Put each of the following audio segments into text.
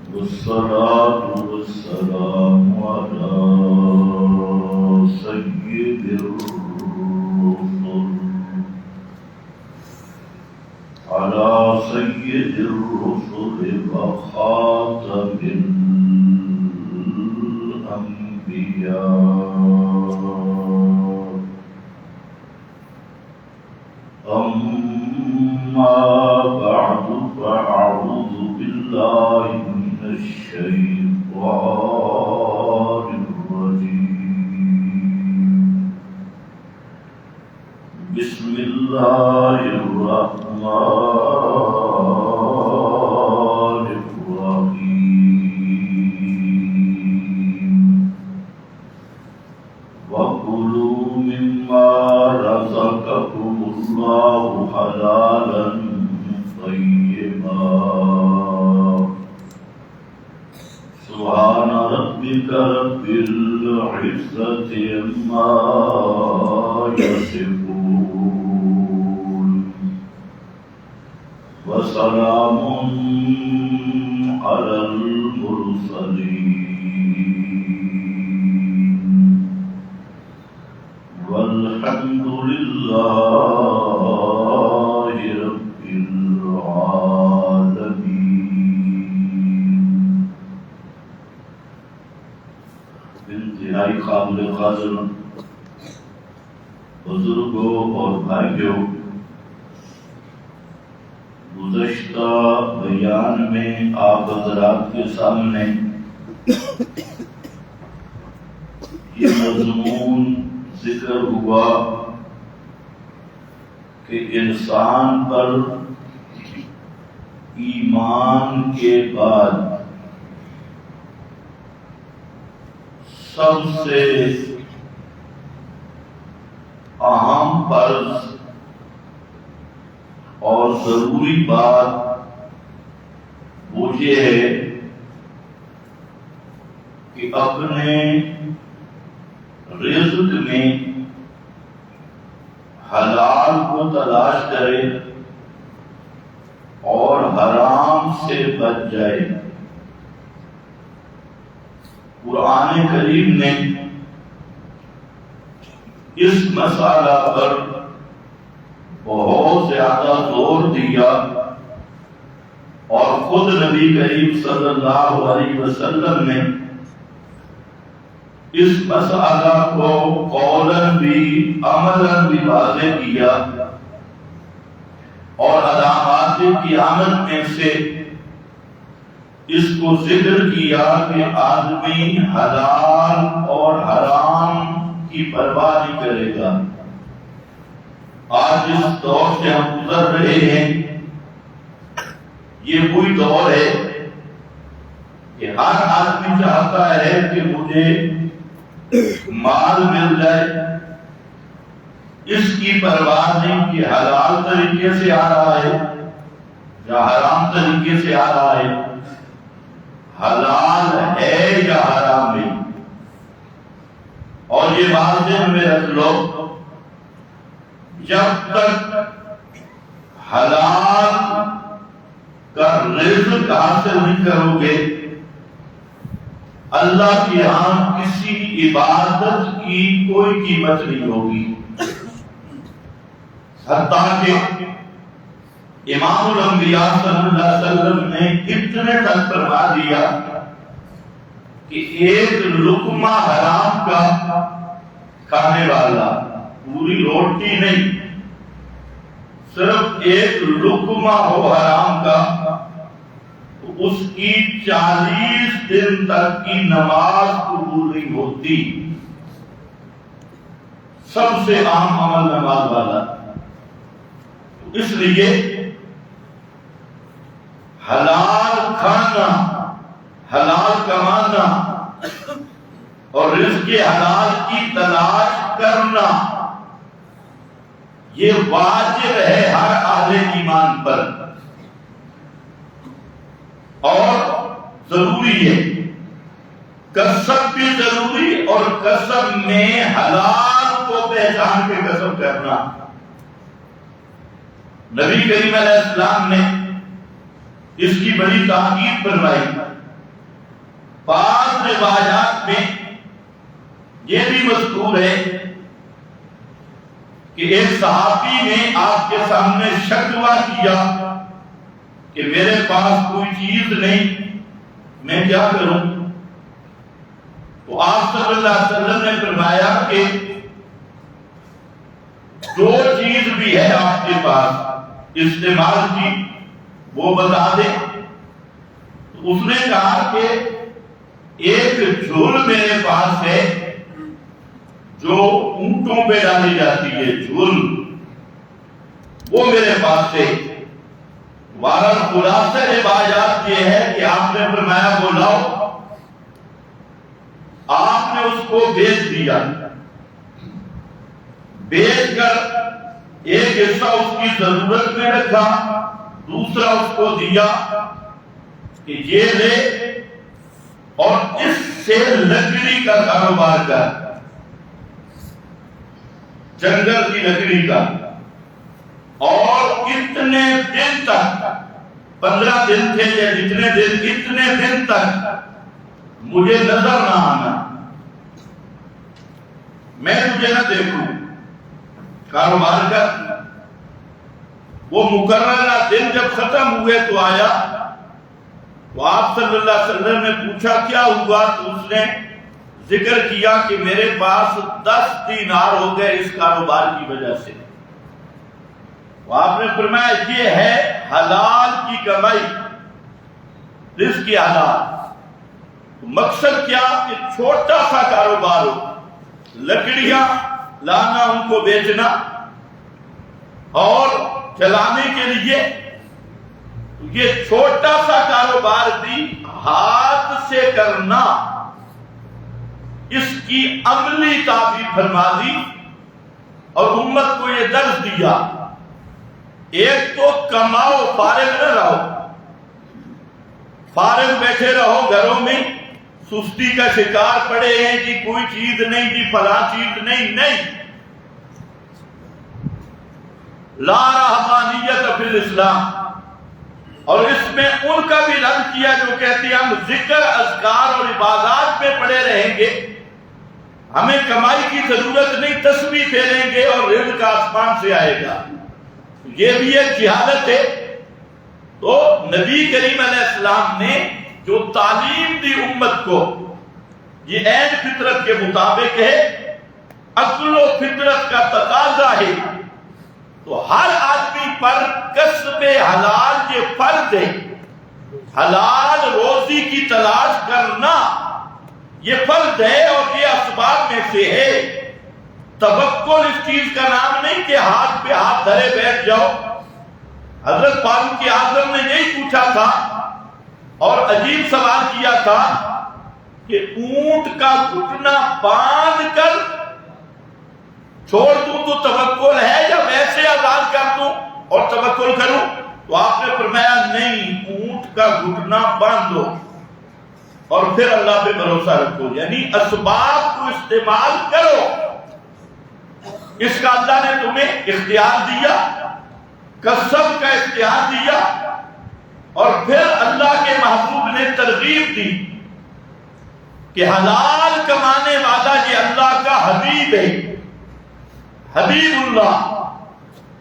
والصلاة والسلام على سيد الرسل وخاتم الأنبياء. أما بعد فأعوذ بالله من الشيطان الرجيم. بسم الله الرحمن الرحيم. وكلوا مما رزقكم الله حلالا طيبا. سبحان ربك رب العزة عما يصفون وسلام على المرسلين والحمد لله رب العالمين. انتہائی قابل قدر بزرگوں اور بھائیوں، گزشتہ بیان میں آپ حضرات کے سامنے یہ مضمون ذکر ہوا کہ انسان پر ایمان کے بعد سب سے اہم فرض اور ضروری بات وہ یہ ہے کہ اپنے رزق میں حلال کو تلاش کرے اور حرام سے بچ جائے. قرآن کریم نے اس مسئلہ پر بہت زیادہ زور دیا اور خود نبی کریم صلی اللہ علیہ وسلم نے اس مسئلہ کو قولاً بھی عملاً بھی واضح کیا، اور علامات قیامت میں سے اس کو ذکر کیا کہ آدمی حلال اور حرام کی پرواہ نہیں کرے گا. آج اس دور سے ہم گزر رہے ہیں، یہ وہی دور ہے کہ ہر آدمی چاہتا ہے کہ مجھے مال مل جائے، اس کی پرواہ نہیں کہ حلال طریقے سے آ رہا ہے یا حرام طریقے سے آ رہا ہے، حلال ہے یا حرام نہیں. اور یہ بات ذہن میں رکھ لو، جب تک حلال کا رزق حاصل نہیں کرو گے، اللہ کے ہاں کسی عبادت کی کوئی قیمت نہیں ہوگی. حتیٰ کہ امام الانبیاء صلی اللہ علیہ وسلم نے اتنے تک فرما دیا کہ ایک لقمہ حرام کا کھانے والا، پوری روٹی نہیں، صرف ایک لقمہ ہو حرام کا، تو اس کی 40 دن تک کی نماز قبول نہیں ہوتی. سب سے عام عمل نماز والا. اس لیے حلال کھانا، حلال کمانا اور رزق حلال کی تلاش کرنا یہ واجب ہے ہر اہل ایمان پر، اور ضروری ہے. کسب بھی ضروری، اور کسب میں حلال کو پہچان کے کسب کرنا. نبی کریم علیہ السلام نے اس کی بڑی تاکید فرمائی۔ بعض روایات میں یہ بھی مذکور ہے کہ ایک صحابی نے آپ کے سامنے شکوہ کیا کہ میرے پاس کوئی چیز نہیں، میں کیا کروں؟ تو آپ صلی اللہ علیہ وسلم نے فرمایا کہ جو چیز بھی ہے آپ کے پاس استعمال کی وہ بتا دیں۔ تو اس نے کہا کہ ایک جھول میرے پاس ہے جو اونٹوں پہ ڈالی جاتی ہے، جھول، وہ میرے پاس ہے۔ بہرحال خلاصہ روایات یہ ہے کہ آپ نے فرمایا وہ لاؤ، آپ نے اس کو بیچ دیا، بیچ کر ایک حصہ اس کی ضرورت میں رکھا، دوسرا اس کو دیا کہ یہ لے اور اس سے لکڑی کا کاروبار کر، جنگل کی لکڑی کا، اور اتنے دن تک، 15 دن تھے یا جتنے دن، اتنے دن تک مجھے نظر نہ آنا، میں تجھے نہ دیکھوں، کاروبار کر۔ وہ مقررہ دن جب ختم ہوئے تو آیا، تو آپ صلی اللہ علیہ وسلم نے پوچھا کیا ہوا؟ تو اس نے ذکر کیا کہ میرے پاس 10 دینار ہو گئے اس کاروبار کی وجہ سے۔ آپ نے فرمایا یہ ہے حلال کی کمائی، رزق کی حلال۔ مقصد کیا کہ چھوٹا سا کاروبار ہو، لکڑیاں لانا، ان کو بیچنا اور چلانے کے لیے، یہ چھوٹا سا کاروبار بھی ہاتھ سے کرنا، اس کی عملی تعبیر فرما دی اور امت کو یہ درس دیا۔ ایک تو کماؤ، فارغ نہ رہو، فارغ بیٹھے رہو گھروں میں، سستی کا شکار پڑے ہیں کہ کوئی چیز نہیں، جی فلاں چیز نہیں، نہیں۔ لا رہبانیت فی الاسلام، اور اس میں ان کا بھی رد کیا جو کہتے ہیں ہم ذکر، اذکار اور عبادات میں پڑے رہیں گے، ہمیں کمائی کی ضرورت نہیں، تسبیح پھیریں گے اور رزق آسمان سے آئے گا۔ یہ بھی ایک جہالت ہے۔ تو نبی کریم علیہ السلام نے جو تعلیم دی امت کو، یہ عین فطرت کے مطابق ہے، عقل و فطرت کا تقاضا ہے۔ تو ہر آدمی پر کسب حلال یہ فرض ہے، حلال روزی کی تلاش کرنا یہ فرض ہے، اور یہ اسباب میں سے ہے۔ توکل اس چیز کا نام نہیں کہ ہاتھ پہ ہاتھ دھرے بیٹھ جاؤ۔ حضرت فاروق اعظم نے یہی پوچھا تھا اور عجیب سوال کیا تھا کہ اونٹ کا گھٹنا باندھ کر چھوڑ دوں تو توکل ہے، یا ویسے آزاد کر دوں اور توکل کروں؟ تو آپ نے فرمایا نہیں، اونٹ کا گھٹنا باندھو اور پھر اللہ پہ بھروسہ رکھو، یعنی اسباب کو استعمال کرو۔ اس کا اللہ نے تمہیں اختیار دیا، کسب کا اختیار دیا، اور پھر اللہ کے محبوب نے ترغیب دی کہ حلال کمانے والا یہ اللہ کا حبیب ہے، حبیب اللہ،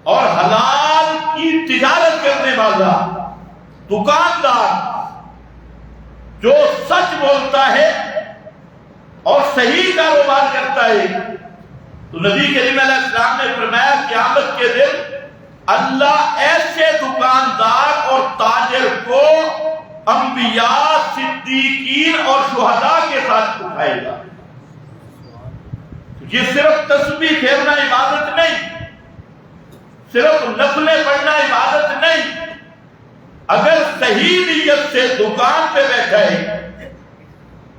اور حلال کی تجارت کرنے والا دکاندار جو سچ بولتا ہے اور صحیح کاروبار کرتا ہے۔ تو نبی کریم علیہ السلام نے فرمایا قیامت کے دن اللہ ایسے دکاندار اور تاجر کو انبیاء، صدیقین اور شہداء کے ساتھ اٹھائے گا۔ یہ صرف تسبیح پھیرنا عبادت نہیں، صرف نفلیں پڑھنا عبادت نہیں۔ اگر صحیح نیت سے دکان پہ بیٹھا ہے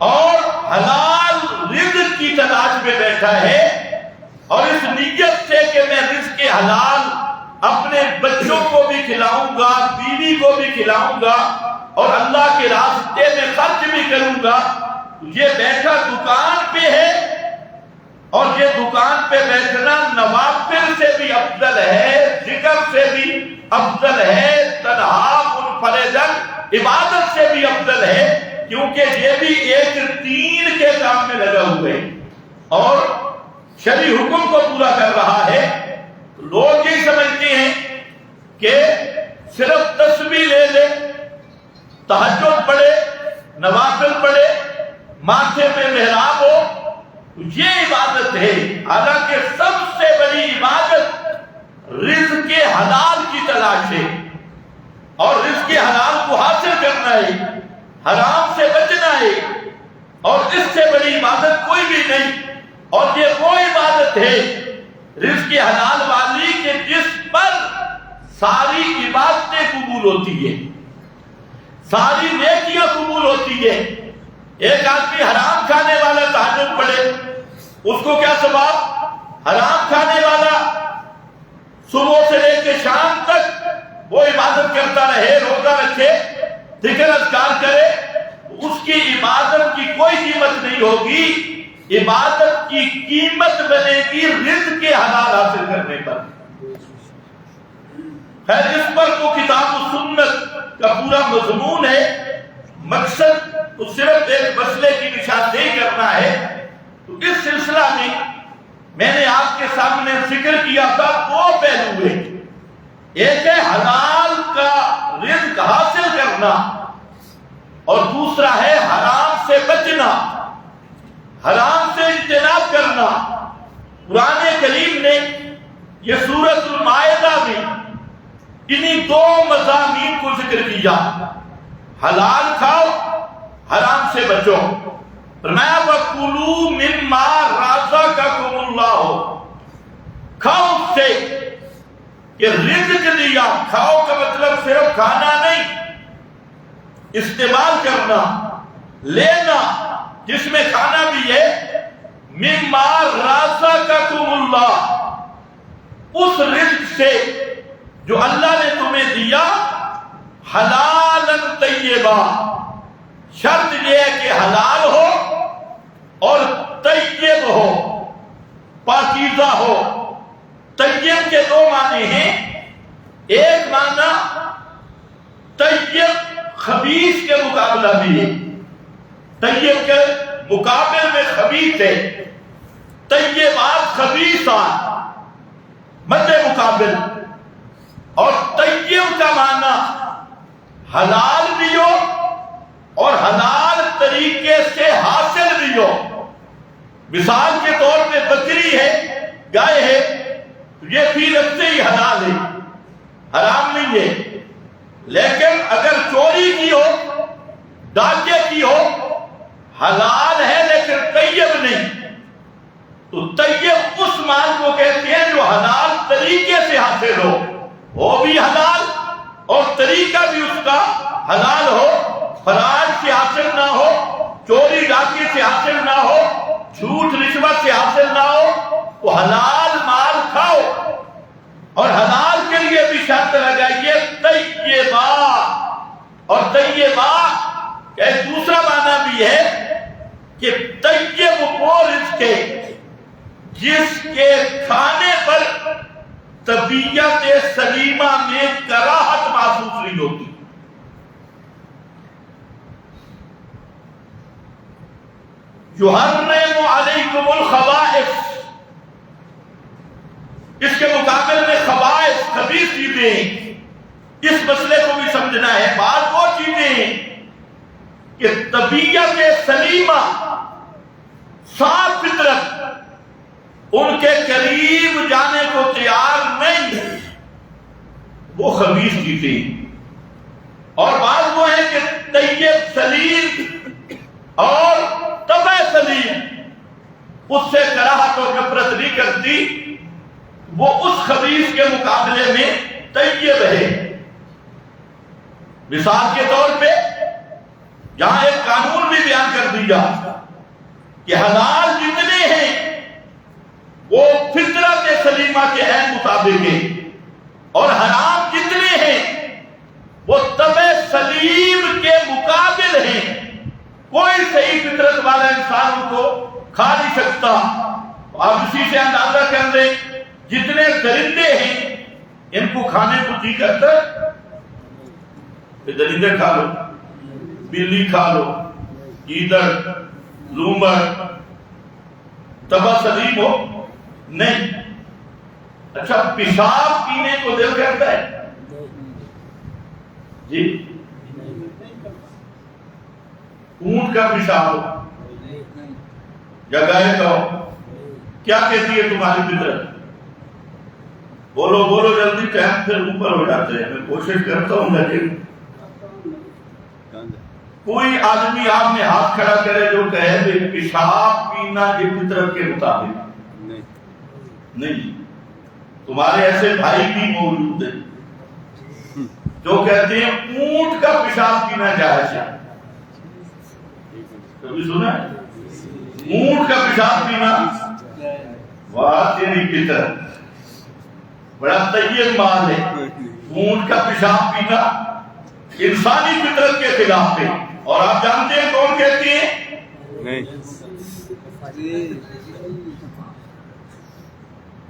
اور حلال رزق کی تلاش میں بیٹھا ہے، اور اس نیت سے کہ میں رزق حلال اپنے بچوں کو بھی کھلاؤں گا، بیوی کو بھی کھلاؤں گا، اور اللہ کے راستے میں خرچ بھی کروں گا، یہ بیٹھا دکان پہ ہے، اور یہ دکان پہ بیٹھنا نوافل سے بھی افضل ہے، ذکر سے بھی افضل ہے، تنہا منفردن عبادت سے بھی افضل ہے، کیونکہ یہ بھی ایک دین کے کام میں لگا ہوئے اور شرعی حکم کو پورا کر رہا ہے۔ لوگ یہ سمجھتے ہیں کہ صرف تسبیح لے لے، تہجد پڑھے، نوافل پڑھے، ماتھے پہ محراب ہو، یہ عبادت ہے۔ حالانکہ سب سے بڑی عبادت رزق حلال کی تلاش ہے، اور رزق حلال کو حاصل کرنا ہے، حرام سے بچنا ہے، اور اس سے بڑی عبادت کوئی بھی نہیں۔ اور یہ وہ عبادت ہے رزق حلال والی کہ جس پر ساری عبادتیں قبول ہوتی ہے، ساری نیکیاں قبول ہوتی ہے۔ ایک آدمی حرام کھانے والا تہجد پڑھے، اس کو کیا ثواب؟ حرام کھانے والا صبح سے لے کے شام تک وہ عبادت کرتا رہے، روزہ رکھے، ذکر اذکار کرے، اس کی عبادت کی کوئی قیمت نہیں ہوگی۔ عبادت کی قیمت بنے گی رزق کے حلال حاصل کرنے پر۔ خیر، اس پر تو کتاب و سنت کا پورا مضمون ہے، مقصد تو صرف ایک مسئلے کی نشاندہی کرنا ہے۔ تو اس سلسلہ میں نے آپ کے سامنے ذکر کیا تھا دو پہلو ہیں، ایک ہے حلال کا رزق حاصل کرنا، اور دوسرا ہے حرام سے بچنا، حرام سے اجتناب کرنا۔ قرآن کریم نے یہ سورۃ المائدہ میں انہی دو مضامین کو ذکر کیا، حلال کھاؤ، حرام سے بچو۔ فرمایا وَكُلُوا مِمَّا رَزَقَكُمُ اللَّهُ، کھاؤ اس سے کہ رزق دیا۔ کھاؤ کا مطلب صرف کھانا نہیں، استعمال کرنا، لینا، جس میں کھانا بھی ہے۔ مِمَّا رَزَقَكُمُ اللَّهُ، اس رزق سے جو اللہ نے تمہیں دیا، حلالاً طیبا، شرط یہ ہے کہ حلال ہو اور طیب ہو، پاکیزہ ہو۔ طیب کے دو معنی ہیں، ایک معنی طیب خبیث کے مقابلہ بھی ہے، طیب کے مقابل میں خبیث ہے، طیبات خبیثات مد مقابل۔ اور طیب کا معنی حلال بھی ہو اور حلال طریقے سے حاصل بھی ہو۔ مثال کے طور پہ بکری ہے، گائے ہے، یہ فی نفسہ ہی حلال ہے، حرام نہیں ہے۔ لیکن اگر چوری کی ہو، ڈاکے کی ہو، حلال ہے لیکن طیب نہیں، تو طیب اس مال کو کہتے ہیں جو حلال طریقے سے حاصل ہو، وہ بھی حلال اور طریقہ بھی اس کا حلال ہو، فراڈ سے حاصل نہ ہو، چوری ڈاکے سے حاصل نہ ہو، جھوٹ رشوت سے حاصل نہ ہو، تو حلال مال کھاؤ۔ اور حلال کے لیے بھی شرط لگائیے طیبہ، اور طیبہ کا ایک دوسرا معنی بھی ہے کہ طیب وہ رزق ہے جس کے کھانے پر طبیعت سلیمہ میں کراہت محسوس نہیں ہوتی۔ یحرم علیکم الخبائث، اس کے مقابل میں خبائث خبیث چیزیں ہیں، اس مسئلے کو بھی سمجھنا ہے۔ بعض وہ چیزیں ہیں کہ طبیعت سلیمہ صاف فطرت ان کے قریب جانے کو تیار نہیں، وہ خبیث چیزیں۔ اور بعض وہ ہے کہ طیب سلیم اور طبع سلیم، اس سے کراہت اور نفرت نہیں کرتی، وہ اس خبیث کے مقابلے میں طیب ہے۔ مثال کے طور پہ یہاں ایک قانون بھی بیان کر دیا کہ حلال جتنے ہیں وہ فطرت سلیمہ کے عین مطابق ہیں، اور حرام جتنے ہیں وہ طبع سلیم کے مقابل ہیں۔ کوئی صحیح فطرت والا انسان کو کھا نہیں سکتا۔ آپ اسی سے اندازہ کر لیں، جتنے درندے ہیں ان کو کھانے کو جی کرتا ہے؟ کہ درندے کھا لو، بلی کھا لو، گیدڑ، لومڑ، تبا سلیم ہو؟ نہیں۔ اچھا پیشاب پینے کو دل کرتا ہے؟ جی اونٹ کا پیشاب ہو یا گائے کا ہو، کیا کہتی ہے تمہاری فطرت؟ بولو بولو جلدی، ٹائم پھر اوپر ہو جاتے ہیں، میں کوشش کرتا ہوں لیکن کوئی آدمی آپ نے ہاتھ کھڑا کرے جو کہے کہ پیشاب پینا یہ فطرت کے مطابق نہیں۔ تمہارے ایسے بھائی بھی موجود ہیں جو کہتے ہیں اونٹ کا پیشاب پینا جائز ہے۔ کبھی سنا ہے اونٹ کا پیشاب پینا؟ واہ تیری فطرت بڑا طیب مال ہے۔ اونٹ کا پیشاب پینا انسانی فطرت کے خلاف ہے، اور آپ جانتے ہیں کون کہتی ہیں؟ نہیں۔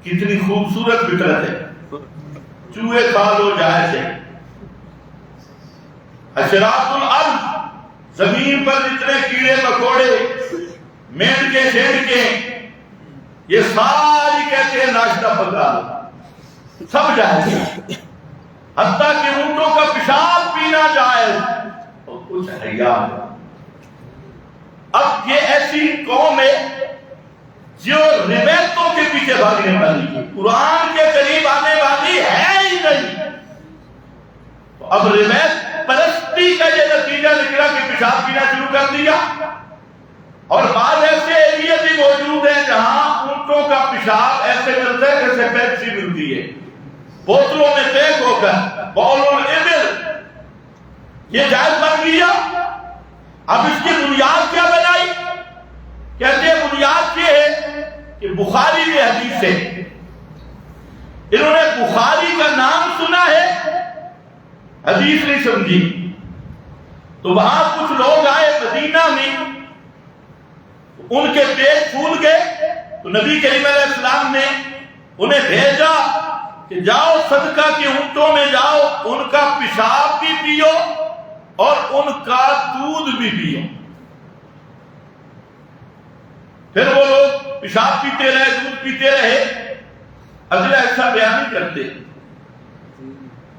کتنی خوبصورت فطرت ہے، چوہے کھا لو جائز ہے۔ حشرات الارض، زمین پر جتنے کیڑے مکوڑے، مینڈ کے شیڈ کے، یہ ساری کہتے ہیں ناشتہ پکا لو، سب جائز ہے، حتیٰ کہ اونٹوں کا پیشاب پینا جائز۔ اور کچھ حیا ہے۔ اب یہ ایسی قوم ہے جو روایتوں کے پیچھے بھاگنے والی ہے، قرآن کے قریب آنے والی ہے ہی نہیں۔ تو اب روایت پرستی کا یہ نتیجہ نکلا کہ پیشاب پینا شروع کر دیا۔ اور بعض ایسے ایریا بھی موجود ہیں جہاں اونٹوں کا پیشاب ایسے ملتا ہے جیسے پیپسی ملتی ہے، بوتلوں میں پیک ہو کر، بولوں میں۔ یہ جائز بن گیا۔ اب اس کی بنیاد کیا بنائی؟ کہتے ہیں بنیاد یہ ہے کہ بخاری میں حدیث ہے، انہوں نے بخاری کا نام سنا ہے، حدیث نہیں سمجھی۔ تو وہاں کچھ لوگ آئے مدینہ میں، ان کے پیٹ پھول گئے، تو نبی کریم علیہ السلام نے انہیں بھیجا کہ جاؤ صدقہ کے اونٹوں میں جاؤ، ان کا پیشاب بھی پیو اور ان کا دودھ بھی پیو۔ پھر وہ لوگ پیشاب پیتے رہے، دودھ پیتے رہے، اگلا حصہ بیان نہیں کرتے۔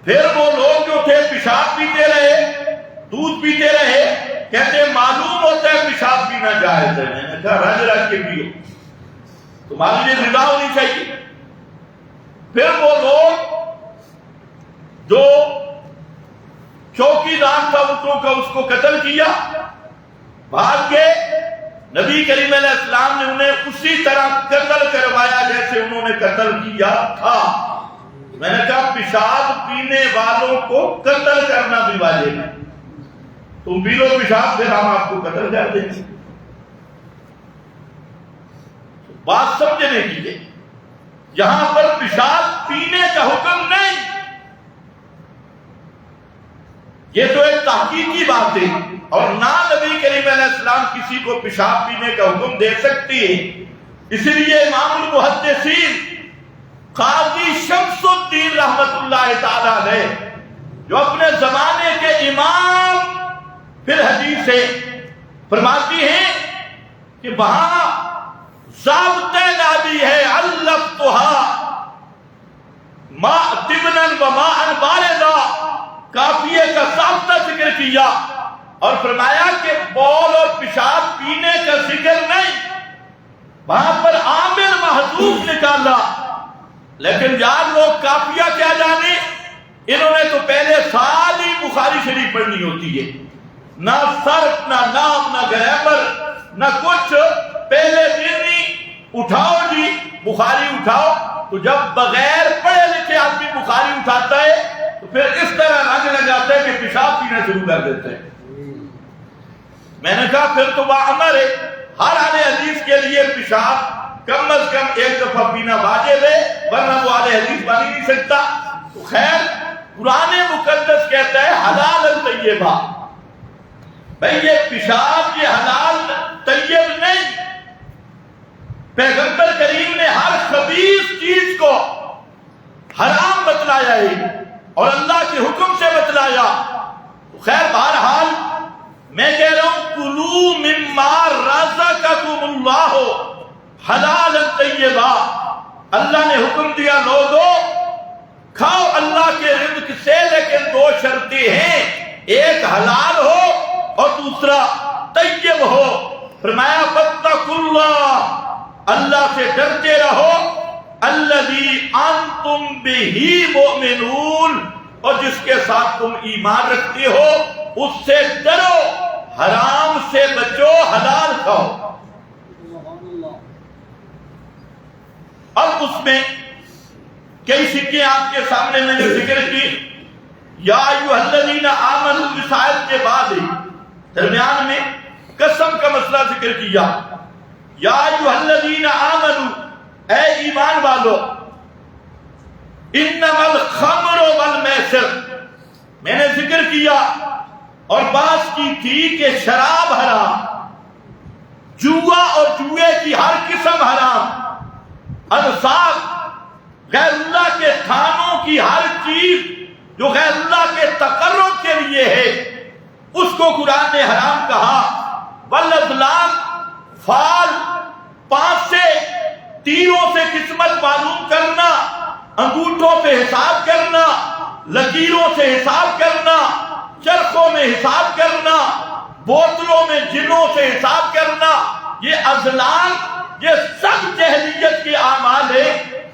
پھر وہ لوگ جو تھے پیشاب پیتے رہے، دودھ پیتے رہے، کہتے ہیں معلوم ہوتا ہے پیشاب پینا جائز ہے۔ میں نے کہا رج رج کے پیو، تمہاری لیے رضا ہونی چاہیے۔ پھر وہ لوگ جو چوکی دار تھا اونٹوں کا، اس کو قتل کیا، بھاگ گئے۔ نبی کریم علیہ السلام نے انہیں اسی طرح قتل کروایا جیسے انہوں نے قتل کیا تھا۔ میں نے کہا پیشاب پینے والوں کو قتل کرنا بھی واجب ہے، تم پی لو پیشاب، پھر ہم آپ کو قتل کر دیں گے۔ بات سمجھنے کیجیے، یہاں پر پیشاب پینے کا حکم نہیں، یہ تو ایک تحقیقی بات ہے، اور نہ نبی کریم علیہ السلام کسی کو پیشاب پینے کا حکم دے سکتی ہے۔ اس لیے امام المحدثین قاضی شمس الدین رحمت اللہ تعالیٰ علیہ، جو اپنے زمانے کے امام پھر حدیث ہے، فرماتی ہیں کہ وہاں ضابطہ نابی ہے، علفتھا ماء تبنا و ماء باردا، کافیے کا ضابطہ ذکر کیا اور فرمایا کہ بول اور پیشاب پینے کا ذکر نہیں، وہاں پر عامل محذوف نکالا۔ لیکن یار لوگ کافیہ کیا جانے، انہوں نے تو پہلے ساری بخاری شریف پڑھنی ہوتی ہے، نہ صرف، نہ نام، نہ گرامر، نہ کچھ، پہلے دن ہی اٹھاؤ جی بخاری اٹھاؤ۔ تو جب بغیر پڑھے لکھے آدمی بخاری اٹھاتا ہے تو پھر اس طرح رنگ لگاتا ہے کہ پیشاب پینا شروع کر دیتا ہے۔ میں نے کہا پھر تو باعمر ہے، ہر اہل حدیث کے لیے پیشاب کم از کم ایک دفعہ پینا واجب ہے، ورنہ وہ اہل حدیث بن ہی نہیں سکتا۔ تو خیر قرآن مقدس کہتا ہے حلال طیبہ، بھئی یہ پیشاب یہ حلال طیب نہیں۔ پیغمبر کریم نے ہر خبیث چیز کو حرام بتلایا ہے اور اللہ کے حکم سے بتلایا. خیر بہرحال میں کہہ رہا ہوں کلوا مما رزقکم اللہ حلالا طیبا. اللہ نے حکم دیا لوگو کھاؤ اللہ کے رزق سے، لیکن دو شرطیں ہیں، ایک حلال ہو اور دوسرا طیب ہو. فرمایا واتقوا اللہ، اللہ سے ڈرتے رہو، الذی انتم بہ مؤمنون، اور جس کے ساتھ تم ایمان رکھتے ہو اس سے ڈرو، حرام سے بچو، حلال کھاؤ. اب اس میں کئی سکے آپ کے سامنے میں نے ذکر کی. یا ایھا الذین آمنوا اس آیت کے بعد درمیان میں قسم کا مسئلہ ذکر کیا. یا ایھا الذین آمنوا، اے ایمان والو، انما الخمر والمیسر، میں نے ذکر کیا اور بات کی تھی کہ شراب حرام، جوا اور جوئے کی ہر قسم حرام، انصاب غیر اللہ کے کھانوں کی ہر چیز جو غیر اللہ کے تقرب کے لیے ہے اس کو قرآن نے حرام کہا. والازلام، فال، پانسے، تیروں سے قسمت معلوم کرنا، انگوٹھوں پہ حساب کرنا، لکیروں سے حساب کرنا، چرخوں میں حساب کرنا، بوتلوں میں جنوں سے حساب کرنا، یہ ازلام، یہ سب جہلیت کے اعمال ہے.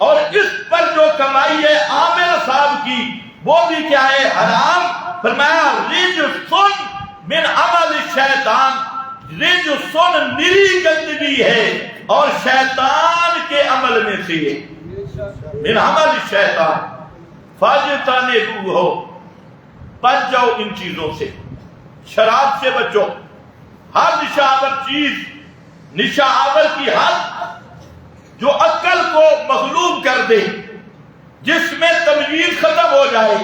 اور اس پر جو کمائی ہے عامر صاحب کی وہ بھی کیا ہے؟ حرام. فرمایا رجسن من عمل الشیطان، رجسن نری گندگی ہے اور شیطان کے عمل میں سے ہے. من عمل الشیطان فاجتنبوہ، بچ جاؤ ان چیزوں سے، شراب سے بچو، ہر نشہ آور چیز، نشہ آور کی حد جو عقل کو مغلوب کر دے، جس میں تمیز ختم ہو جائے،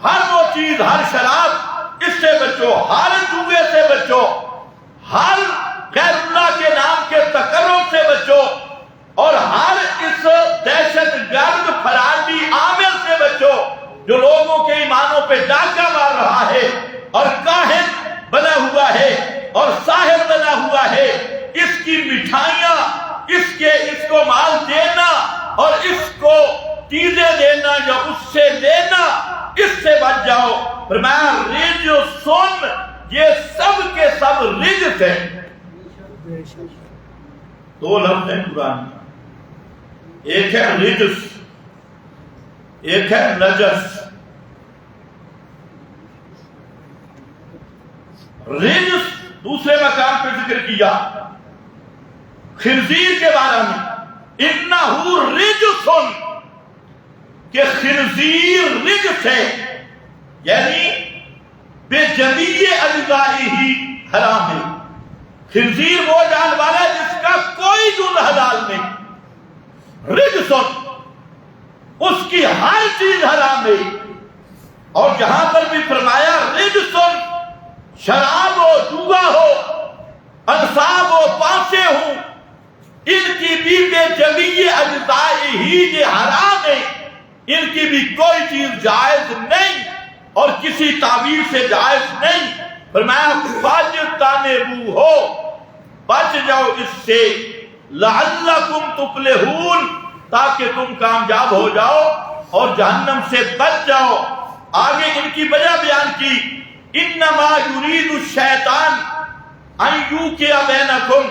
ہر وہ چیز، ہر شراب، اس سے بچو، ہر جوئے سے بچو، ہر غیر اللہ کے نام کے تقرب سے بچو، اور ہر اس دہشت گرد فرارٹی عامل سے بچو جو لوگوں کے ایمانوں پہ ڈاکہ مار رہا ہے اور کاہن بنا ہوا ہے اور ساحر بنا ہوا ہے. اس کی مٹھائیاں، اس کو مال دینا اور اس کو چیزیں دینا یا اس سے لینا، اس سے بچ جاؤ. فرمایا رجسن، یہ سب کے سب رجس ہیں. دو لفظ ہیں قرآن، ایک ہے رجس، ایک ہے نجس. رجس دوسرے مقام پہ ذکر کیا خنزیر کے بارے میں، انہو رجسن، کہ خنزیر رجس ہے، یعنی بے جمیع اجزائہ ہی حرام ہے. خنزیر وہ جانور ہے جس کا کوئی جز حلال نہیں. رجسن، اس کی ہر چیز حرام ہے. اور جہاں پر بھی فرمایا رجسن، شراب ہو، جوا ہو، انصاب ہو، پانسے ہوں، ان کی بھی بے جمیع اجزائہ ہی یہ حرام ہے. ان کی بھی کوئی چیز جائز نہیں اور کسی تعبیر سے جائز نہیں. فرمایا فاجتنبوہ، بچ جاؤ اس سے، لعلکم تفلحون، تاکہ تم کامیاب ہو جاؤ اور جہنم سے بچ جاؤ. آگے ان کی وجہ بیان کی، انما یرید الشیطان ان یوقع بینکم،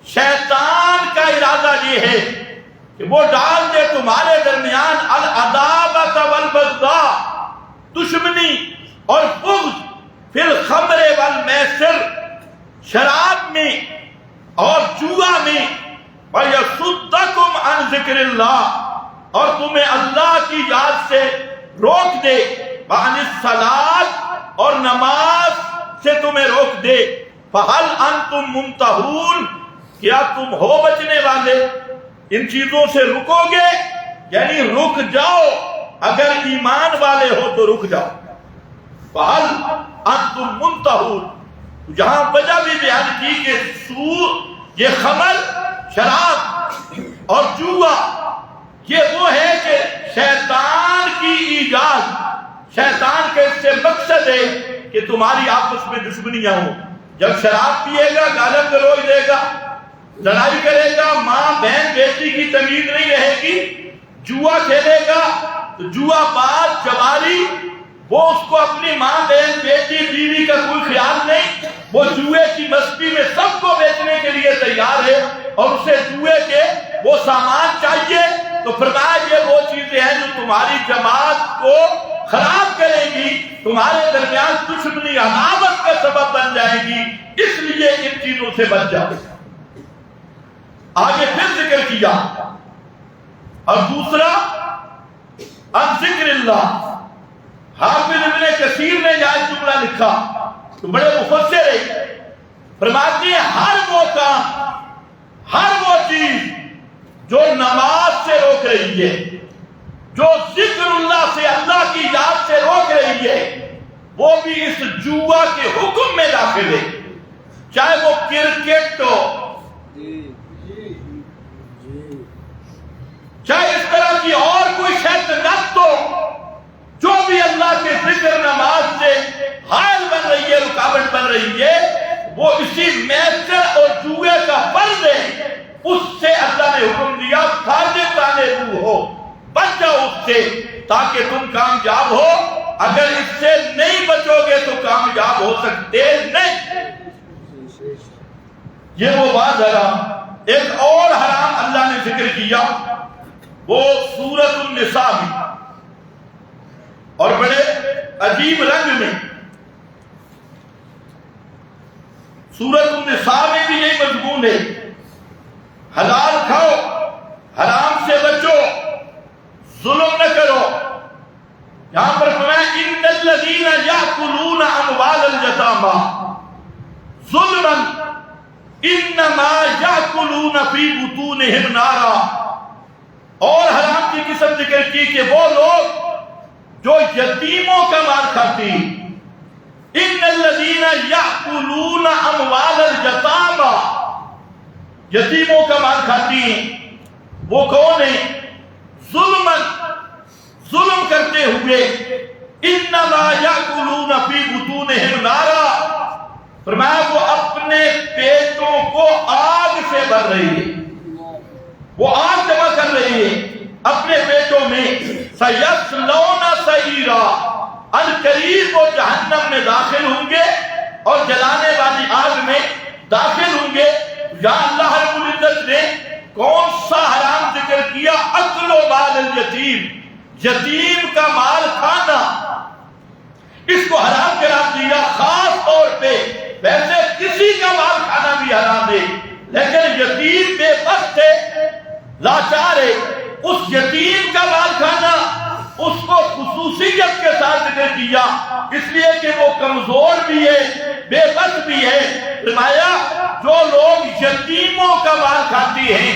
شیطان کا ارادہ یہ ہے کہ وہ ڈال دے تمہارے درمیان العداوۃ والبغضاء، دشمنی اور بغض، فی الخمر والمیسر، شراب میں اور جوا میں، وَيَصُدَّكُمْ عَنْ ذِكْرِ اللَّهِ، اور تمہیں اللہ کی یاد سے روک دے، وَعَنِ الصَّلَاةِ، اور نماز سے تمہیں روک دے. فَهَلْ أَنْتُمْ مُنْتَهُونَ، کیا تم ہو بچنے والے؟ ان چیزوں سے رکو گے، یعنی رک جاؤ، اگر ایمان والے ہو تو رک جاؤ. فَهَلْ أَنْتُمْ مُنْتَهُونَ، جہاں وجہ بھی بیان کی کہ سود، یہ خمر، شراب اور جوا یہ وہ ہے کہ شیطان کی ایجاد، شیطان کا اس سے مقصد ہے کہ تمہاری آپس میں دشمنیاں ہوں۔ جب شراب پیے گا گالیاں گلوچ دے گا، لڑائی کرے گا، ماں بہن بیٹی کی تمیز نہیں رہے گی، جوا کھیلے گا تو جوا باز چواری، وہ اس کو اپنی ماں بہن بیٹی بیوی کا کوئی خیال نہیں، وہ جوئے کی مستی میں سب کو بیچنے کے لیے تیار ہے، اور اسے جوئے کے وہ سامان چاہیے۔ تو فرمایا یہ وہ چیزیں ہیں جو تمہاری جماعت کو خراب کرے گی، تمہارے درمیان دشمنی عداوت کا سبب بن جائے گی، اس لیے ان چیزوں سے بچ جاؤ۔ آگے پھر ذکر کیا، اور دوسرا ان ذکر اللہ۔ حافظ ابن کثیر نے یہ جملہ لکھا تو بڑے مفسر ہے، فرماتے ہیں ہر وہ کام، ہر وہ چیز جو نماز سے روک رہی ہے، جو ذکر اللہ سے، اللہ کی یاد سے روک رہی ہے، وہ بھی اس جوا کے حکم میں داخل ہے، چاہے وہ کرکٹ ہو، چاہے اس طرح کی اور کوئی شیطنت ہو، جو بھی اللہ کے ذکر نماز سے حائل بن رہی ہے، رکاوٹ بن رہی ہے، وہ اسی میسر اور جوئے کا فرض ہے۔ اس سے اللہ نے حکم دیا فاجتنبوہ ہو، بچ جاؤ اس سے تاکہ تم کامیاب ہو، اگر اس سے نہیں بچو گے تو کامیاب ہو سکتے نہیں۔ یہ وہ بات حرام۔ ایک اور حرام اللہ نے ذکر کیا، وہ سورۃ النساء میں، اور بڑے عجیب رنگ میں۔ سورۃ النساء میں بھی یہی مضمون ہے، حلال کھاؤ، حرام سے بچو، ظلم نہ کرو۔ یہاں پر فرمایا ان الذین یاکلون اموال الیتامی ظلما انما یاکلون فی بطونہم نارا۔ اور حرام کی قسم ذکر کی کہ وہ لوگ جو یتیموں کا مال کھاتے ہیں، ان الذین یاکلون اموال الیتامی، یتیموں کا مال کھاتی ہیں، وہ کون ہیں؟ ظلم کرتے ہوئے، انما یاکلون فی بطونہم نارا، فرمایا وہ اپنے پیٹوں کو آگ سے بھر رہی ہے، وہ آگ جمع کر رہی ہے اپنے پیٹوں میں۔ سیصلون سعیرا، عنقریب وہ جہنم میں داخل ہوں گے اور جلانے والی آگ میں داخل ہوں گے۔ یا اللہ رب العزت نے کون سا حرام ذکر کیا؟ اکل و مال الیتیم، یتیم کا مال کھانا، اس کو حرام قرار دیا خاص طور پہ۔ ویسے کسی کا مال کھانا بھی حرام ہے، لیکن یتیم بے بس ہے، لاچار ہے، اس یتیم کا مال کھانا اس کو خصوصیت کے ساتھ ذکر کیا، اس لیے کہ وہ کمزور بھی ہے، بے بس بھی ہے۔ فرمایا جو لوگ یتیموں کا مال کھاتے ہیں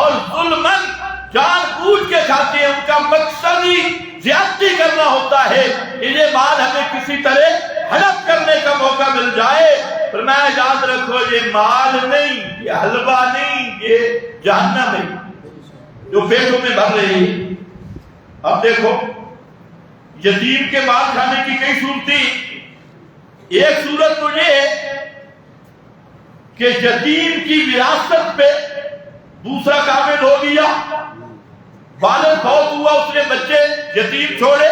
اور ظلمن جان بوجھ کے کھاتے ہیں، ان کا مقصد ہی زیادتی کرنا ہوتا ہے، یہ مال ہمیں کسی طرح ہڑپ کرنے کا موقع مل جائے۔ فرمایا یاد رکھو یہ مال نہیں، یہ حلوہ نہیں، یہ جہنم ہے جو پیٹوں میں بھر رہی ہے۔ اب دیکھو یتیم کے مال کھانے کی کئی صورتیں، ایک صورت تو یہ ہے کہ یتیم کی وراثت پہ دوسرا قابل ہو گیا، والد فوت ہوا، اس نے بچے یتیم چھوڑے،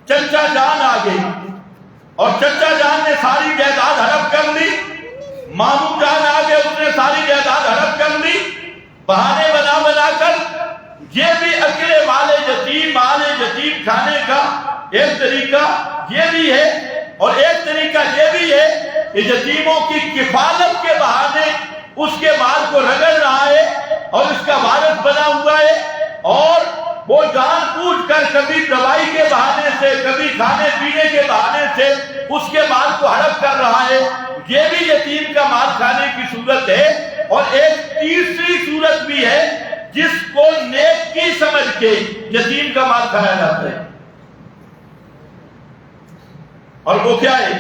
چچا جان آ گئے اور چچا جان نے ساری جائیداد ہڑپ کر لی، ماموں جان آ گئے، اس نے ساری جائیداد ہڑپ کر لی، بہانے بنا بنا کر۔ یہ بھی اکیلے مال یتیم کھانے کا ایک طریقہ یہ بھی ہے، اور ایک طریقہ یہ بھی ہے کہ یتیموں کی کفالت کے بہانے اس کے مال کو رگڑ رہا ہے اور اس کا وارث بنا ہوا ہے، اور وہ جان بوجھ کر کبھی دوائی کے بہانے سے، کبھی کھانے پینے کے بہانے سے اس کے مال کو ہڑپ کر رہا ہے۔ یہ بھی یتیم کا مال کھانے کی صورت ہے۔ اور ایک تیسری صورت بھی ہے جس کو نیکی سمجھ کے یتیم کا مال کھایا جاتا ہے، اور وہ کیا ہے؟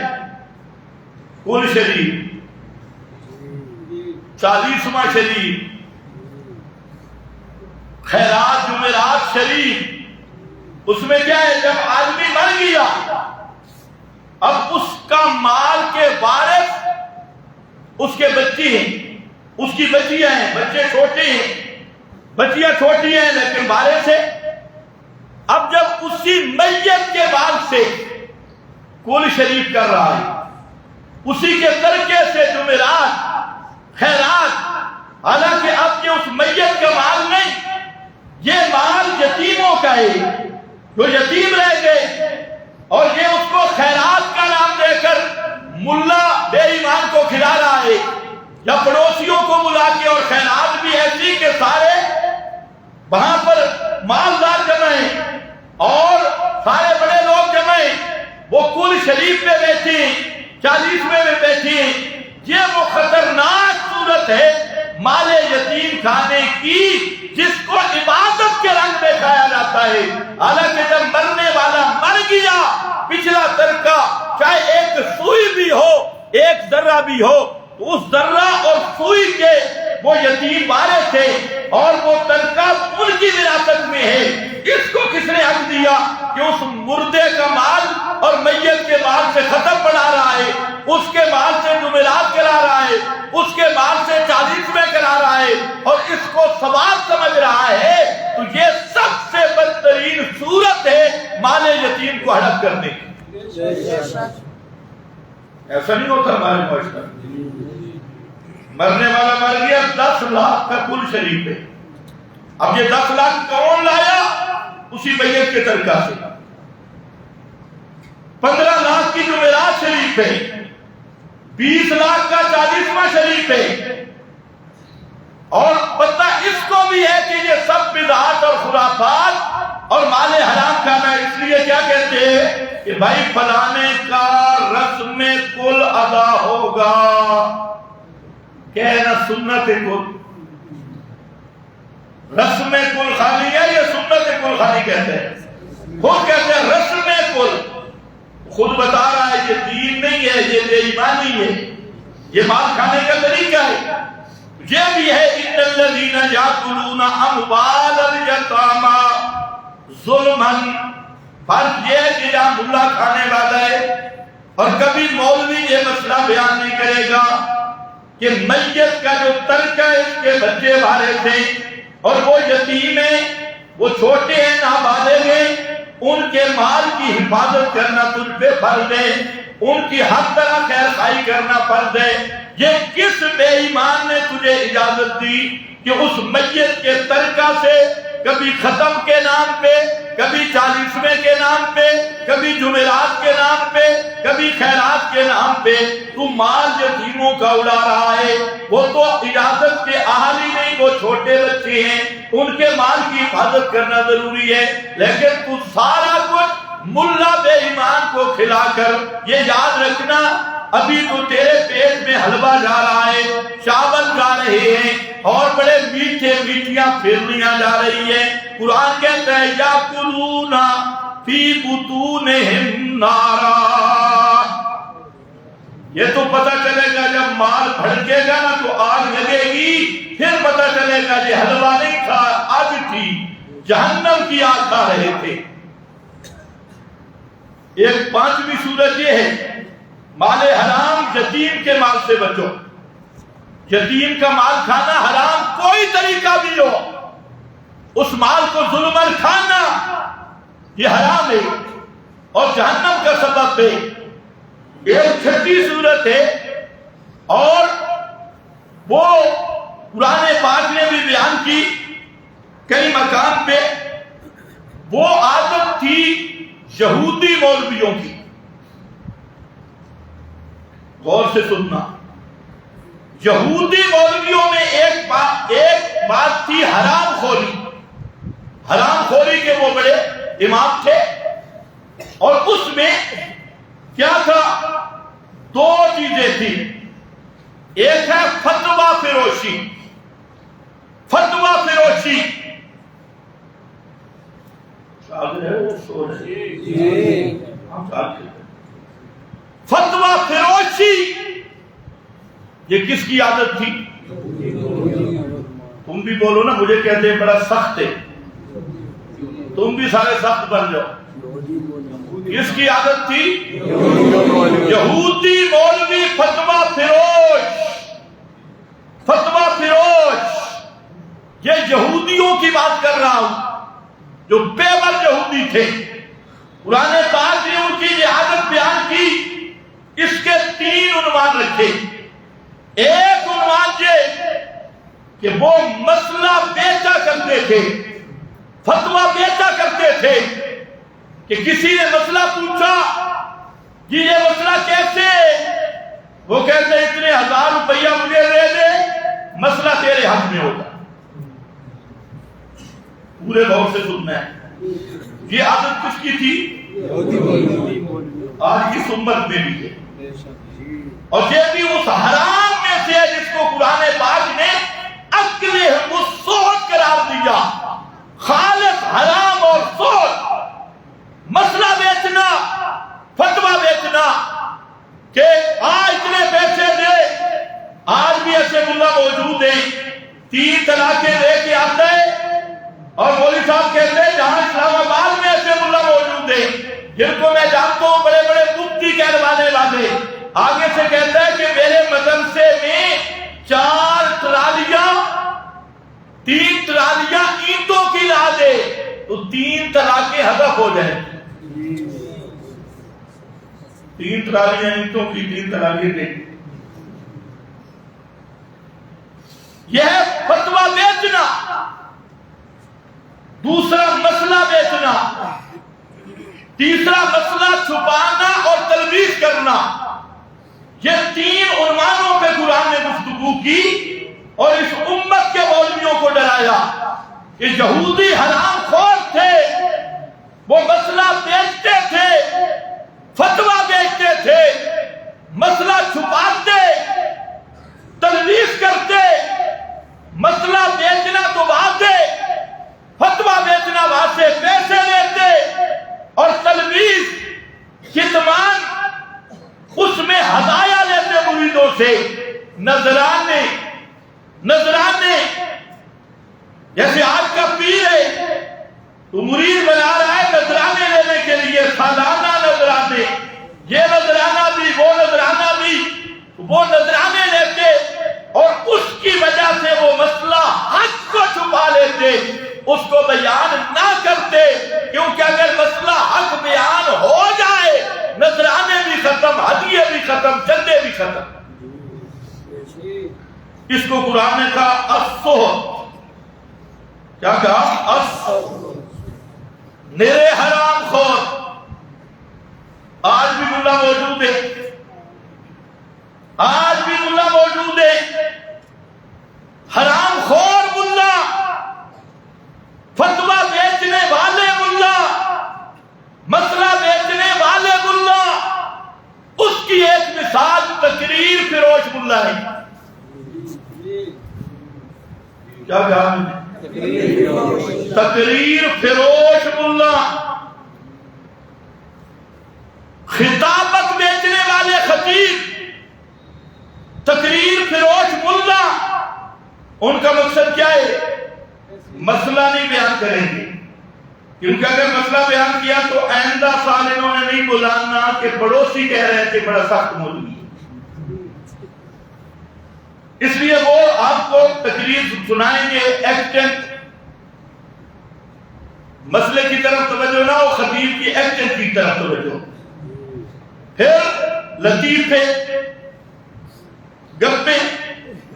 کل شریف، 40واں شریف، خیرات جمعرات شریف، اس میں کیا ہے، جب آدمی مر گیا اب اس کا مال کے وارث اس کے بچی ہیں، اس کی بچیاں ہیں، بچے چھوٹے ہیں، بچیاں چھوٹی ہیں لیکن وارث ہے۔ اب جب اسی میت کے مال سے کل شریف کر رہا ہے، اسی کے ترکے سے جمعرات خیرات، حالانکہ اب یہ اس میت کا مال نہیں، یہ مال یتیموں کا ہے جو یتیم رہ گئے، اور یہ اس کو خیرات کا نام دے کر ملا بے ایمان کو کھلا رہا ہے، یا پڑوسیوں کو بلا کے، اور خیرات بھی ایسی کہ سارے وہاں پر مالدار جمع ہیں اور سارے بڑے لوگ جمع ہیں، وہ کل شریف میں بیٹھے ہیں، 40ویں میں بیٹھے ہیں۔ یہ وہ خطرناک صورت ہے مال یتیم کھانے کی جس کو عبادت کے رنگ میں کھایا جاتا ہے، حالانکہ جب مرنے والا مر گیا پچھلا ترکہ چاہے ایک سوئی بھی ہو، ایک ذرہ بھی ہو، تو اس ذرہ اور سوئی کے وہ یتیم وارث تھے اور وہ ترکہ ان کی وراثت میں ہے۔ اس کو کس نے حق دیا کہ اس مردے کا مال اور میت کے مال سے ختم بڑھا رہا ہے، اس کے مال سے جمعرات کرا رہا ہے، اس کے مال سے 40ویں کرا رہا ہے، اور اس کو ثواب سمجھ رہا ہے؟ تو یہ سب سے بدترین صورت ہے مال یتیم کو ہڑپ کرنے کی۔ ایسا نہیں ہوتا ہمارے معاشرے میں، مرنے والا مر گیا، 10 لاکھ کا کل شریف ہے، اب یہ 10 لاکھ کون لایا؟ اسی میت کے ترکہ سے۔ 15 لاکھ کی جمعرات شریف ہے، 20 لاکھ کا 40واں شریف ہے، اور پتہ اس کو بھی ہے کہ یہ سب بدعات اور خرافات اور مال حرام کھانا۔ اس لیے کیا کہتے ہیں کہ بھائی فلانے کا رسم کل ادا ہوگا، کہنا سنت کل، رسم کل خانی ہے، یہ سنت کل خانی کہتے ہیں، خود کہتے ہیں رسم کل، خود بتا رہا ہے یہ دین نہیں ہے، یہ بے ایمانی ہے، یہ مال کھانے کا طریقہ ہے۔ یہ بھی ہے ان الذین یاکلون اموال الیتامی ظلما، فرض یہ کہ یہاں ملا کھانے والا ہے، اور کبھی مولوی یہ مسئلہ بیان نہیں کرے گا کہ میت کا جو ترکہ اس کے بچے وارث ہیں اور وہ یتیم ہیں، وہ چھوٹے ہیں، نابالغ ہیں، ان کے مال کی حفاظت کرنا تجھ پہ فرض ہے، ان کی ہر طرح خیر خواہی کرنا فرض ہے۔ یہ کس بے ایمان نے تجھے اجازت دی کہ اس میت کے ترکہ سے کبھی ختم کے نام پہ، کبھی 40ویں کے نام پہ، کبھی جمعرات کے نام پہ، کبھی خیرات کے نام پہ تو مال یتیموں کا اڑا رہا ہے؟ وہ تو اجازت کے اہل ہی نہیں، وہ چھوٹے بچے ہیں، ان کے مال کی حفاظت کرنا ضروری ہے، لیکن تو سارا کچھ ملا بے ایمان کو کھلا کر، یہ یاد رکھنا ابھی تو تیرے پیٹ میں حلوہ جا رہا ہے، چاول جا رہے ہیں، اور بڑے میٹھے میٹھیاں پھرنیاں جا رہی ہیں۔ قرآن کہتا ہے یاکلون فی بطونہم نارا، یہ تو پتہ چلے گا جب مال بھڑکے گا نا تو آگ لگے گی، پھر پتہ چلے گا یہ حلوہ نہیں تھا، آگ تھی، جہنم کی آگ کھا رہے تھے۔ ایک 5ویں صورت یہ ہے مال حرام، یتیم کے مال سے بچو۔ یتیم کا مال کھانا حرام کوئی طریقہ بھی ہو، اس مال کو ظلماً کھانا یہ حرام ہے اور جہنم کا سبب ہے۔ ایک 6 صورت ہے اور وہ قرآن پاک نے بھی بیان کی کئی مقام پہ، وہ عادت تھی یہودی مولویوں کی۔ غور سے سننا، یہودی مولویوں میں ایک بات تھی حرام خوری، حرام خوری کے وہ بڑے امام تھے، اور اس میں کیا تھا؟ 2 چیزیں تھی، ایک ہے فتویٰ فروشی، فتویٰ فروشی، فتویٰ فروشی یہ کس کی عادت تھی؟ تم بھی بولو نا، مجھے کہتے ہیں بڑا سخت ہے، تم بھی سارے سخت بن جاؤ. کس کی عادت تھی؟ یہودی مولوی فتویٰ فروش. فتویٰ فروش. یہ یہودیوں کی بات کر رہا ہوں جو پیور یہودی تھے. قرآن پاک نے ان کی یہ عادت بیان کی. اس کے 3 عنوان رکھے. ایک عنوان یہ کہ وہ مسئلہ بیچا کرتے تھے, فتویٰ بیچا کرتے تھے کہ کسی نے مسئلہ پوچھا کہ یہ مسئلہ کیسے, وہ کہتے اتنے 1000 روپیہ مجھے دے دے, مسئلہ تیرے حق میں ہوگا. پورے غور سے سننا ہے. یہ عادت کس کی تھی؟ آج کی امت میں بھی ہے. اور یہ بھی اس حرام میں سے ہے جس کو قرآن پاک نے اکلہم السحت قرار دیا. خالص حرام اور سحت. مسئلہ بیچنا, فتویٰ بیچنا کہ آج اتنے پیسے دے. آج بھی ایسے ملا موجود ہیں 3 طلاقیں دے کے آتے ہیں اور مولوی صاحب کہتے ہیں جہاں اسلام آباد میں ایسے ملا موجود ہیں جن کو میں جانتا ہوں بڑے بڑے مفتی کہلوانے والے. آگے سے کہتا ہے کہ میرے مدرسے میں 4 ٹرالیاں 3 ٹرالیاں اینٹوں کی لا دے تو 3 طلاقیں ہدف ہو جائیں. 3 ٹرالیاں اینٹوں کی 3 طلاقیں دے. یہ ہے فتویٰ بیچنا. دوسرا مسئلہ بیچنا. تیسرا مسئلہ چھپانا اور تلبیس کرنا. یہ 3 عنوانوں پہ قرآن نے گفتگو کی اور اس امت کے مولویوں کو ڈرایا کہ یہودی حرام خور تھے. وہ مسئلہ بیچتے تھے, فتویٰ بیچتے تھے, مسئلہ چھپاتے, تلبیس کرتے. مسئلہ بیچنا تو بات ہے, فتویٰ بیچنا وہاں سے پیسے لیتے اور تلبیس کتمان اس میں ہدایہ لیتے مریدوں سے. نذرانے جیسے آج کا پیر ہے تو مرید بنا رہا ہے نذرانے لینے کے لیے, سالانہ نذرانے, یہ نذرانہ بھی وہ نذرانہ بھی. وہ نذرانے لیتے اور اس کی وجہ سے وہ مسئلہ حق کو چھپا لیتے, اس کو بیان نہ کرتے. کیونکہ اگر مسئلہ حق بیان ہو جائے نذرانے بھی ختم, ہدیے بھی ختم, چندے بھی ختم. اس کو قرآن نے کہا السحت. کیا کہا؟ میرے حرام خور. آج بھی ملا موجود ہے, آج بھی ملا موجود ہے. حرام خور ملا, فتویٰ بیچنے والے ملا, مسئلہ بیچنے والے ملا. اس کی ایک مثال تقریر فروش ملا ہے. کیا کہا؟ تقریر فروش ملا. خطابت بیچنے والے خطیب, تقریر فروش ملا. ان کا مقصد کیا ہے؟ مسئلہ نہیں بیان کریں گے, کیونکہ اگر مسئلہ بیان کیا تو آئندہ سال انہوں نے نہیں بلانا کہ پڑوسی کہہ رہے تھے بڑا سخت مولوی. اس لیے وہ آپ کو تقریر سنائیں گے ایکسٹنٹ, مسئلے کی طرف توجہ نہ ہو, خطیب کی ایکسٹنٹ کی طرف توجہ. پھر لطیفے گپے.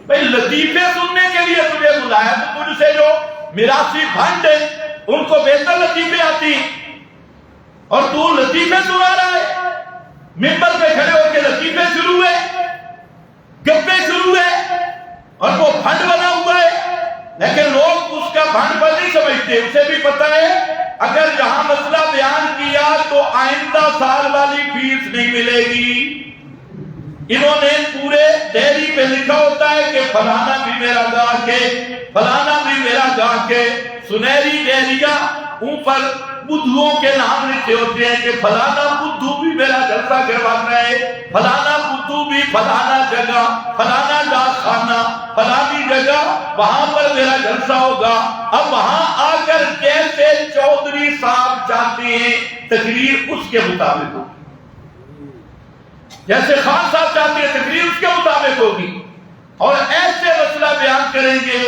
بھئی لطیفے سننے کے لیے تجھے بلایا تو تجھ سے جو میراثی بھانڈ ہیں ان کو بہتر لطیفے آتی اور تو لطیفے سنا رہا ہے. ممبر پہ کھڑے ہو کے لطیفے شروع ہوئے, گپے شروع ہوئے اور وہ بھانڈ بنا ہوا ہے. لیکن لوگ اس کا بھانڈ پر نہیں سمجھتے. اسے بھی پتا ہے اگر یہاں مسئلہ بیان کیا تو آئندہ سال والی فیس نہیں ملے گی. انہوں نے پورے ڈیری پہ لکھا ہوتا ہے کہ فلانا بھی میرا گاہک ہے, فلانا بھی میرا گاہک ہے. سنہری ڈیریاں اوپر بدھوؤں کے نام لکھے ہوتے ہیں کہ فلانا بدھو بھی میرا جلسہ کرواتا ہے, فلانا تو بھی فلانا جگہ، فلانا ڈاک خانہ، فلانی جگہ، وہاں پر میرا جلسہ ہوگا۔ اب وہاں آ کر جیسے چودھری صاحب چاہتے ہیں تقریر اس کے مطابق ہوگی، جیسے خان صاحب چاہتے ہیں تقریر اس کے مطابق ہوگی، اور ایسے مسئلہ بیان کریں گے،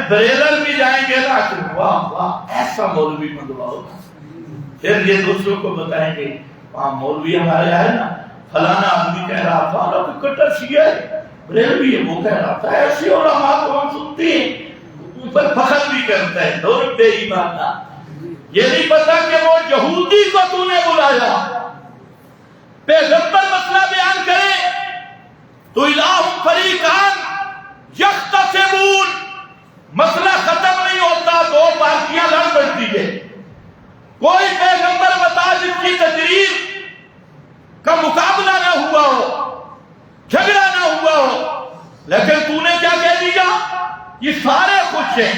بریلر بھی جائیں گے نا، واہ واہ ایسا مولوی منگوا ہوگا، پھر یہ دوسروں کو بتائیں گے وہاں مولوی ہمارے آئے نا، فلانا آدمی کہہ رہا تھا نا کہ کٹر شیعہ ہے، بریلوی ہے وہ کہہ رہا تھا، ایسی علماء کو ہم سنتے ہیں، ان پر فخر بھی کرتا ہے، دور بے ایمانہ، یہ نہیں پتا کہ وہ یہودی کو تو نے بلایا۔ پیغمبر مسئلہ بیان کرے تو الہ فریقان یختصمون، مسئلہ ختم نہیں ہوتا، دو پارٹیاں لڑ پڑتی ہے۔ کوئی پیغمبر بتا جس کی تقریر کا مقابلہ نہ ہوا ہو، جھگڑا نہ ہوا ہو، لیکن تو نے کیا کہہ دیا؟ یہ سارے خوش ہیں،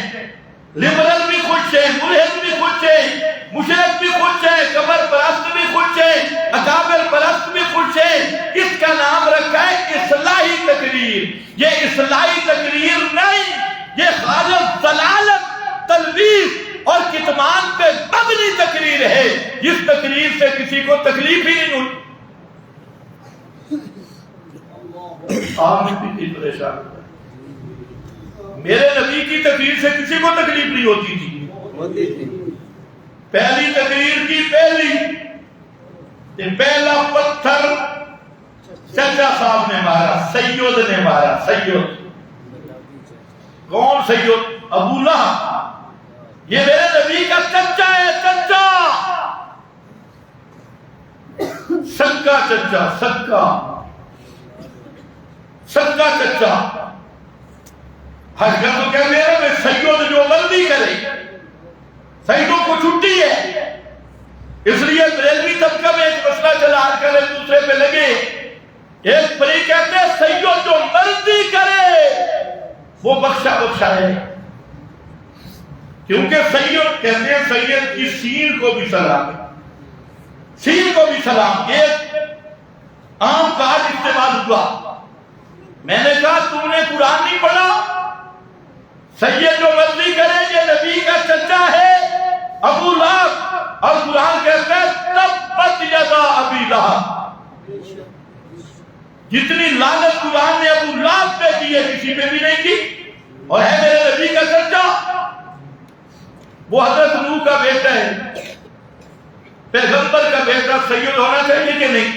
لبرل بھی خوش ہیں، ملحد بھی خوش ہیں، مشرک بھی خوش ہیں، قبر پرست بھی خوش ہیں، اکابر پرست بھی خوش ہیں۔ اس کا نام رکھا ہے اصلاحی تقریر۔ یہ اصلاحی تقریر نہیں، یہ خالص ضلالت، تلبیس اور کتمان پہ مبنی تقریر ہے۔ اس تقریر سے کسی کو تکلیف ہی نہیں ہوئی۔ آپ بھی پریشان ہوتا ہے، میرے نبی کی تقریر سے کسی کو تکلیف نہیں ہوتی تھی۔ پہلی تقریر کی پہلا پتھر چچا صاحب نے مارا، سید نے مارا۔ سید کون؟ سید ابو لہب، یہ میرے نبی کا چچا ہے، چچا، سکا چچا، سکا چچا۔ حج کا تو کہہ رہے ہیں سید جو مرضی کرے، سیدوں کو چھٹی ہے۔ اس لیے بریلوی طبقہ میں ایک مسئلہ چلا کر ایک دوسرے پہ لگے، ایک فریق کہتے ہیں سید جو مرضی کرے وہ بخشا بخشا ہے، کیونکہ سید کہتے ہیں سید کی سین کو بھی سلام، سین کو بھی سلام۔ ایک عام کارڈ استعمال ہوا، میں نے کہا تم نے قرآن نہیں پڑھا؟ سید جو مرضی کرے یہ نبی کا چچا ہے ابو لہب، اور قرآن کہتا ہے تبت یدا ابی لہب۔ جتنی لعنت قرآن نے ابو لہب پہ کی ہے کسی پہ بھی نہیں کی، اور ہے میرے نبی کا چچا۔ وہ حضرت نوح کا بیٹا ہے، پیغمبر کا بیٹا سید ہونا چاہیے کہ نہیں؟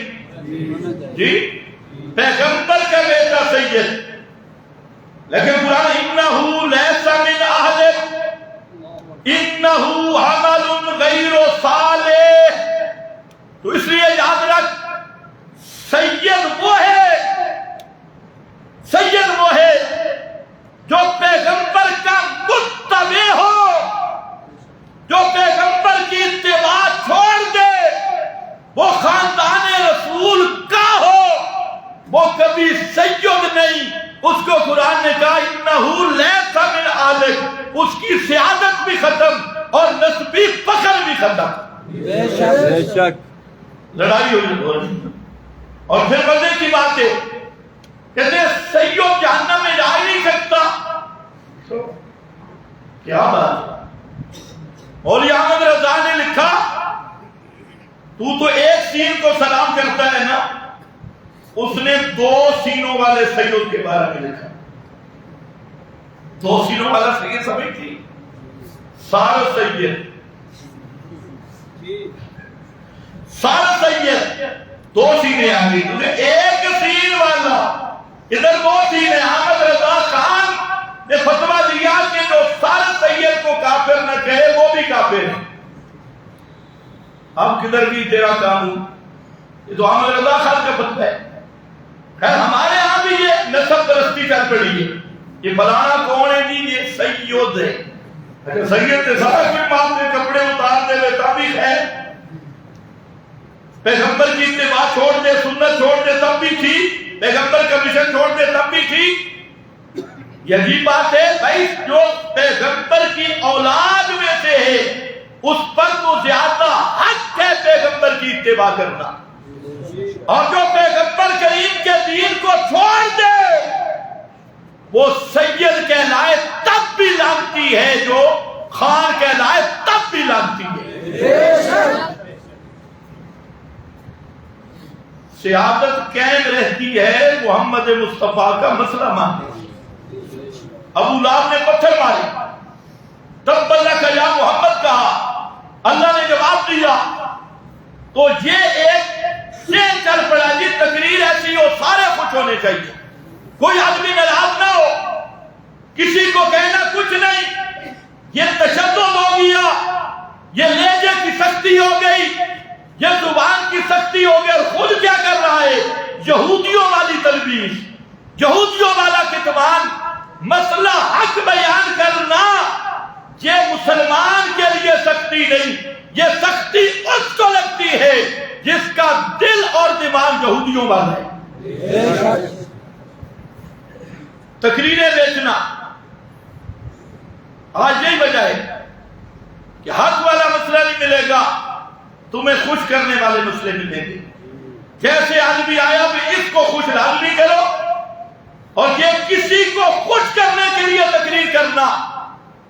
جی، پیغمبر کا بیٹا سید، لیکن قرآن انہو لیس من اہلک انہو عمل غیر صالح، تو اس لیے یاد رکھ سید وہ ہے، سید وہ ہے جو پیغمبر کا متبع ہو، جو پیغمبر کی اتباع چھوڑ دے، وہ خاندان رسول کا ہو، وہ کبھی سید نہیں۔ اس کو قرآن نے کہا انہو لیس من اہلک، اس کی سیادت بھی ختم اور نسبی فخر بھی ختم۔ بے شک لڑائی ہوئی، اور پھر مزے کی بات ہے، کہتے ہیں سید جہنم میں جا ہی نہیں سکتا۔ کیا بات؟ مولانا احمد رضا نے لکھا تو ایک سین کو سلام کرتا ہے نا، اس نے دو سینوں والے سید کے بارے میں لکھا۔ دو سینوں والا سید سمجھتی سارا سید، سارا سید دو سینے آ گئی، تجھے ایک سین والا، ادھر دو سینے۔ احمد رضا خان نے فتویٰ دیا کہ جو سارا سید کو کافر نہ کہے وہ بھی کافر ہے۔ اب کدھر گئی تیرا قانون؟ یہ تو احمد رضا خان کا فتویٰ ہے۔ خیر ہمارے ہاں بھی یہ نسب پرستی چل پڑی ہے، یہ فلانا کون ہے جی؟ یہ سید ہے۔ اگر سید سے سارا کوئی ماں نے کپڑے اتار دے ہوئے تابیخ ہے، پیغمبر کی اتباع چھوڑ دے، سنت چھوڑ دے تب بھی ٹھیک، پیغمبر کا مشن چھوڑ دے تب بھی ٹھیک۔ یہی بات ہے بھائی، جو پیغمبر کی اولاد میں سے ہے اس پر تو زیادہ حق ہے پیغمبر کی اتباع کرنا۔ اور جو پیغمبر کریم کے دین کو چھوڑ دے وہ سید کہلائے تب بھی لانتی ہے، جو خان کہلائے تب بھی لانتی ہے۔ سیادت قائم رہتی ہے محمد مصطفیٰ کا مسئلہ مانتے۔ ابو لہب نے پتھر مارے، تب اللہ کا یا محمد کہا، اللہ نے جواب دیا، تو یہ ایک چین چل پڑا، جی تقریر ایسی ہو سارے خوش ہونے چاہیے، کوئی آدمی ناراض نہ ہو، کسی کو کہنا کچھ نہیں، یہ تشدد ہو گیا، یہ لہجے کی سختی ہو گئی، یہ زبان کی سختی ہو گئی، اور خود کیا کر رہا ہے؟ یہودیوں والی تلبیس، یہودیوں والا کتمان، مسئلہ حق بیان کرنا یہ مسلمان کے لیے سختی نہیں، یہ سختی اس کو لگتی ہے جس کا دل اور دماغ یہودیوں والا ہے۔ تقریریں بیچنا آج یہی وجہ ہے کہ حق والا مسئلہ نہیں ملے گا، تمہیں خوش کرنے والے مسئلے ملیں گے۔ جیسے آدمی آیا بھی اس کو خوش لازمی کرو، اور یہ کسی کو خوش کرنے کے لیے تقریر کرنا،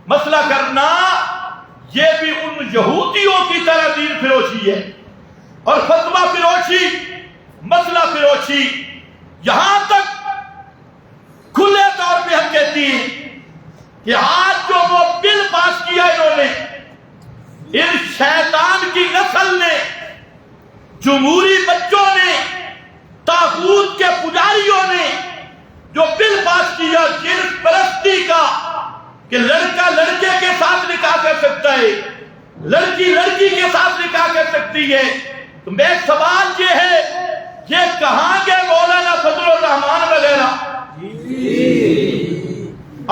مسئلہ کرنا، یہ بھی ان یہودیوں کی طرح دین فروشی ہے، اور فتویٰ فروشی، مسئلہ فروشی، یہاں تک کھلے طور پہ ہم کہتی ہیں کہ آج جو وہ بل پاس کیا انہوں نے، ان شیطان کی نسل نے، جمہوری بچوں نے، طاغوت کے پجاریوں نے جو بل پاس کیا جنس پرستی کا، کہ لڑکا لڑکے کے ساتھ نکاح کر سکتا ہے، لڑکی لڑکی کے ساتھ نکاح کر سکتی ہے، تو میرا سوال یہ ہے، یہ کہاں کے مولانا فضل الرحمان وغیرہ؟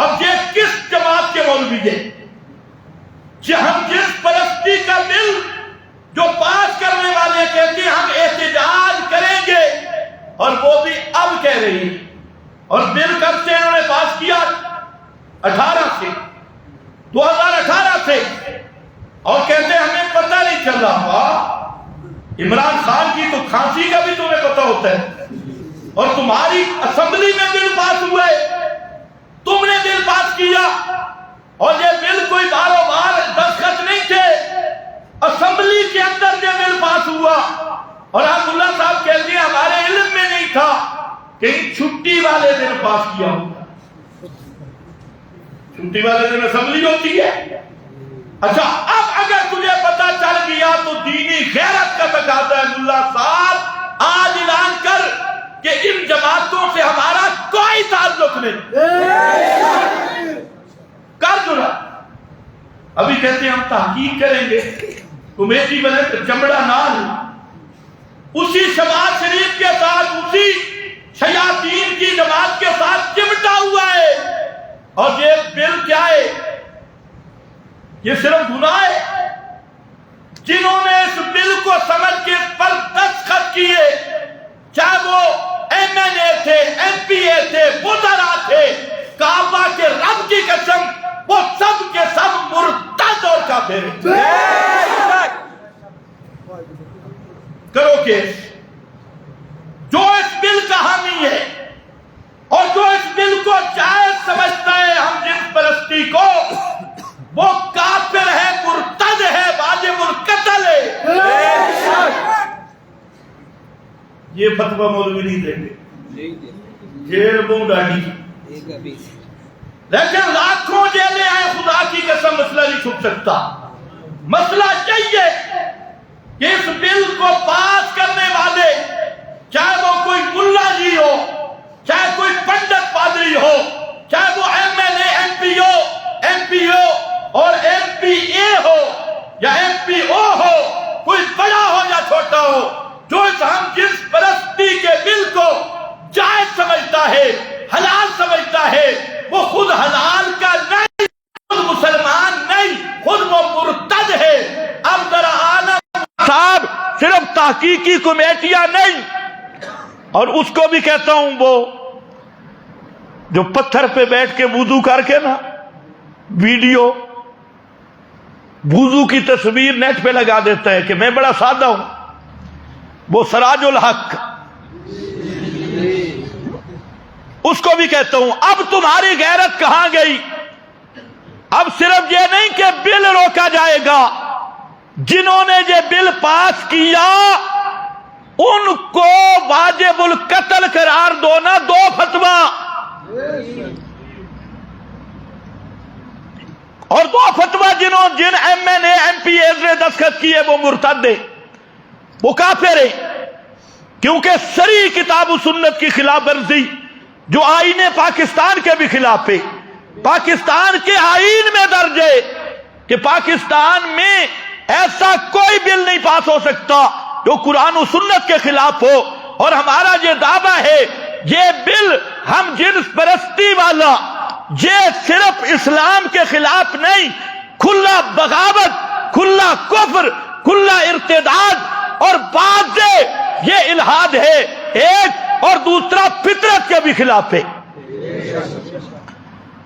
اب یہ کس جماعت کے مولوی ہے؟ ہم جنس پرستی کا بل جو پاس کرنے والے کہتے ہیں ہم احتجاج کریں گے، اور وہ بھی اب کہہ رہی ہیں، اور بل کب سے انہوں نے پاس کیا؟ 18 سے، 2018 سے، اور کہتے ہیں ہمیں پتہ نہیں چل رہا۔ عمران خان کی تو کھانسی کا بھی تمہیں پتہ ہوتا ہے، اور تمہاری اسمبلی میں بل پاس ہوئے، تم نے بل پاس کیا، اور یہ بل کوئی بار بار دستخط نہیں تھے، اسمبلی کے اندر یہ بل پاس ہوا، اور آپ اللہ صاحب کہتے ہیں ہمارے علم میں نہیں تھا کہ چھٹی والے دن پاس کیا ہوگا۔ چھٹی والے دن اسمبلی ہوتی ہے۔ اچھا، اب اگر تجھے پتا چل گیا تو دینی غیرت کا تقاضا ہے، ملا صاحب آج اعلان کر کہ ان جماعتوں سے ہمارا کوئی تعلق نہیں، کر دورا۔ ابھی کہتے ہیں ہم تحقیق کریں گے، کمیٹی بنے تو چمڑا نال اسی شباز شریف کے ساتھ، اسی شیاطین کی جماعت کے ساتھ چمٹا ہوا ہے، اور یہ بل کیا ہے؟ یہ صرف گناہ ہے۔ جنہوں نے اس بل کو سمجھ کے پر دستخط کیے، چاہے وہ ایم این اے تھے، ایم پی اے تھے، وزراء تھے، کعبہ کے رب کی قسم وہ سب کے سب مرتد اور کافر ہیں۔ کرو کیس، جو اس بل کا حامی ہے اور جو اس بل کو جائز سمجھتا ہے ہم جنس پرستی کو، وہ کافر ہے، مرتد ہے، واجب القتل ہے۔ یہ فتویٰ مولوی نہیں دیں گے، جیل بوں ڈاڑی، لیکن لاکھوں جیلیں آئے، خدا کی قسم مسئلہ نہیں چھپ سکتا۔ مسئلہ چاہیے کہ اس بل کو پاس کرنے والے، چاہے وہ کوئی ملا جی ہو، چاہے کوئی پنڈت پادری ہو، چاہے وہ ایم این اے، ایم پی او اور ایم پی اے ہو یا ایم پی او ہو، کوئی بڑا ہو یا چھوٹا ہو، جو اس ہم جنس پرستی کے بل کو جائز سمجھتا ہے، حلال سمجھتا ہے، وہ خود حلال کا نہیں، خود مسلمان نہیں، خود وہ مرتد ہے۔ اب ذرا عالم صاحب صرف تحقیقی کمیٹیاں نہیں، اور اس کو بھی کہتا ہوں وہ جو پتھر پہ بیٹھ کے وضو کر کے نا ویڈیو وضو کی تصویر نیٹ پہ لگا دیتا ہے کہ میں بڑا سادہ ہوں، وہ سراج الحق اس کو بھی کہتا ہوں اب تمہاری غیرت کہاں گئی؟ اب صرف یہ نہیں کہ بل روکا جائے گا، جنہوں نے یہ بل پاس کیا ان کو واجب القتل قرار دو نا، دو فتویٰ، اور دو فتویٰ جن M N A M P As نے دستخط کیے وہ مرتد ہیں، وہ کافر ہیں، کیونکہ صریح کتاب و سنت کی خلاف ورزی جو آئین پاکستان کے بھی خلاف ہے، پاکستان کے آئین میں درج ہے کہ پاکستان میں ایسا کوئی بل نہیں پاس ہو سکتا جو قرآن و سنت کے خلاف ہو، اور ہمارا یہ دعویٰ ہے یہ بل ہم جنس پرستی والا، یہ صرف اسلام کے خلاف نہیں، کھلا بغاوت، کھلا کفر، کھلا ارتداد اور بعد یہ الہاد ہے ایک، اور دوسرا فطرت کے بھی خلاف ہے۔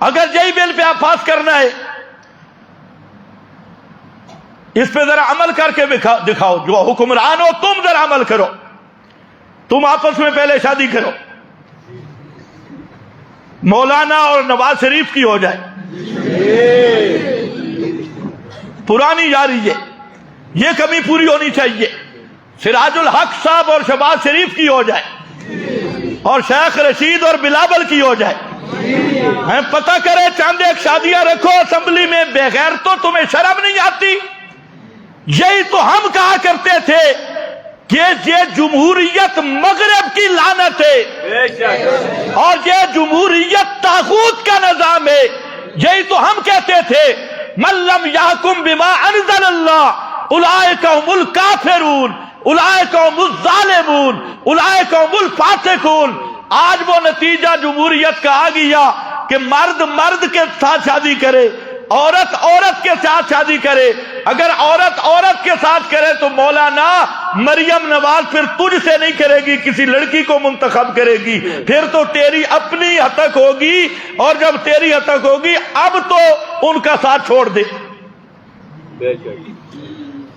اگر یہی بل پہ آپ پاس کرنا ہے اس پہ ذرا عمل کر کے دکھاؤ، جو حکمران ہو تم ذرا عمل کرو، تم آپس میں پہلے شادی کرو، مولانا اور نواز شریف کی ہو جائے، پرانی جاری ہے، یہ کمی پوری ہونی چاہیے، سراج الحق صاحب اور شہباز شریف کی ہو جائے، اور شیخ رشید اور بلاول کی ہو جائے، پتہ کرے چاند ایک شادیاں رکھو اسمبلی میں، بغیر تو تمہیں شرم نہیں آتی؟ یہی تو ہم کہا کرتے تھے کہ یہ جمہوریت مغرب کی لعنت ہے اور یہ جمہوریت طاغوت کا نظام ہے، یہی تو ہم کہتے تھے من لم یحکم بما انزل اللہ اولئک هم الکافرون اولئک هم الظالمون اولئک هم الفاسقون۔ آج وہ نتیجہ جمہوریت کا آ گیا کہ مرد مرد کے ساتھ شادی کرے، عورت عورت کے ساتھ شادی کرے، اگر عورت عورت کے ساتھ کرے تو مولانا مریم نواز پھر تجھ سے نہیں کرے گی، کسی لڑکی کو منتخب کرے گی، پھر تو تیری اپنی ہتک ہوگی، اور جب تیری ہتک ہوگی اب تو ان کا ساتھ چھوڑ دے۔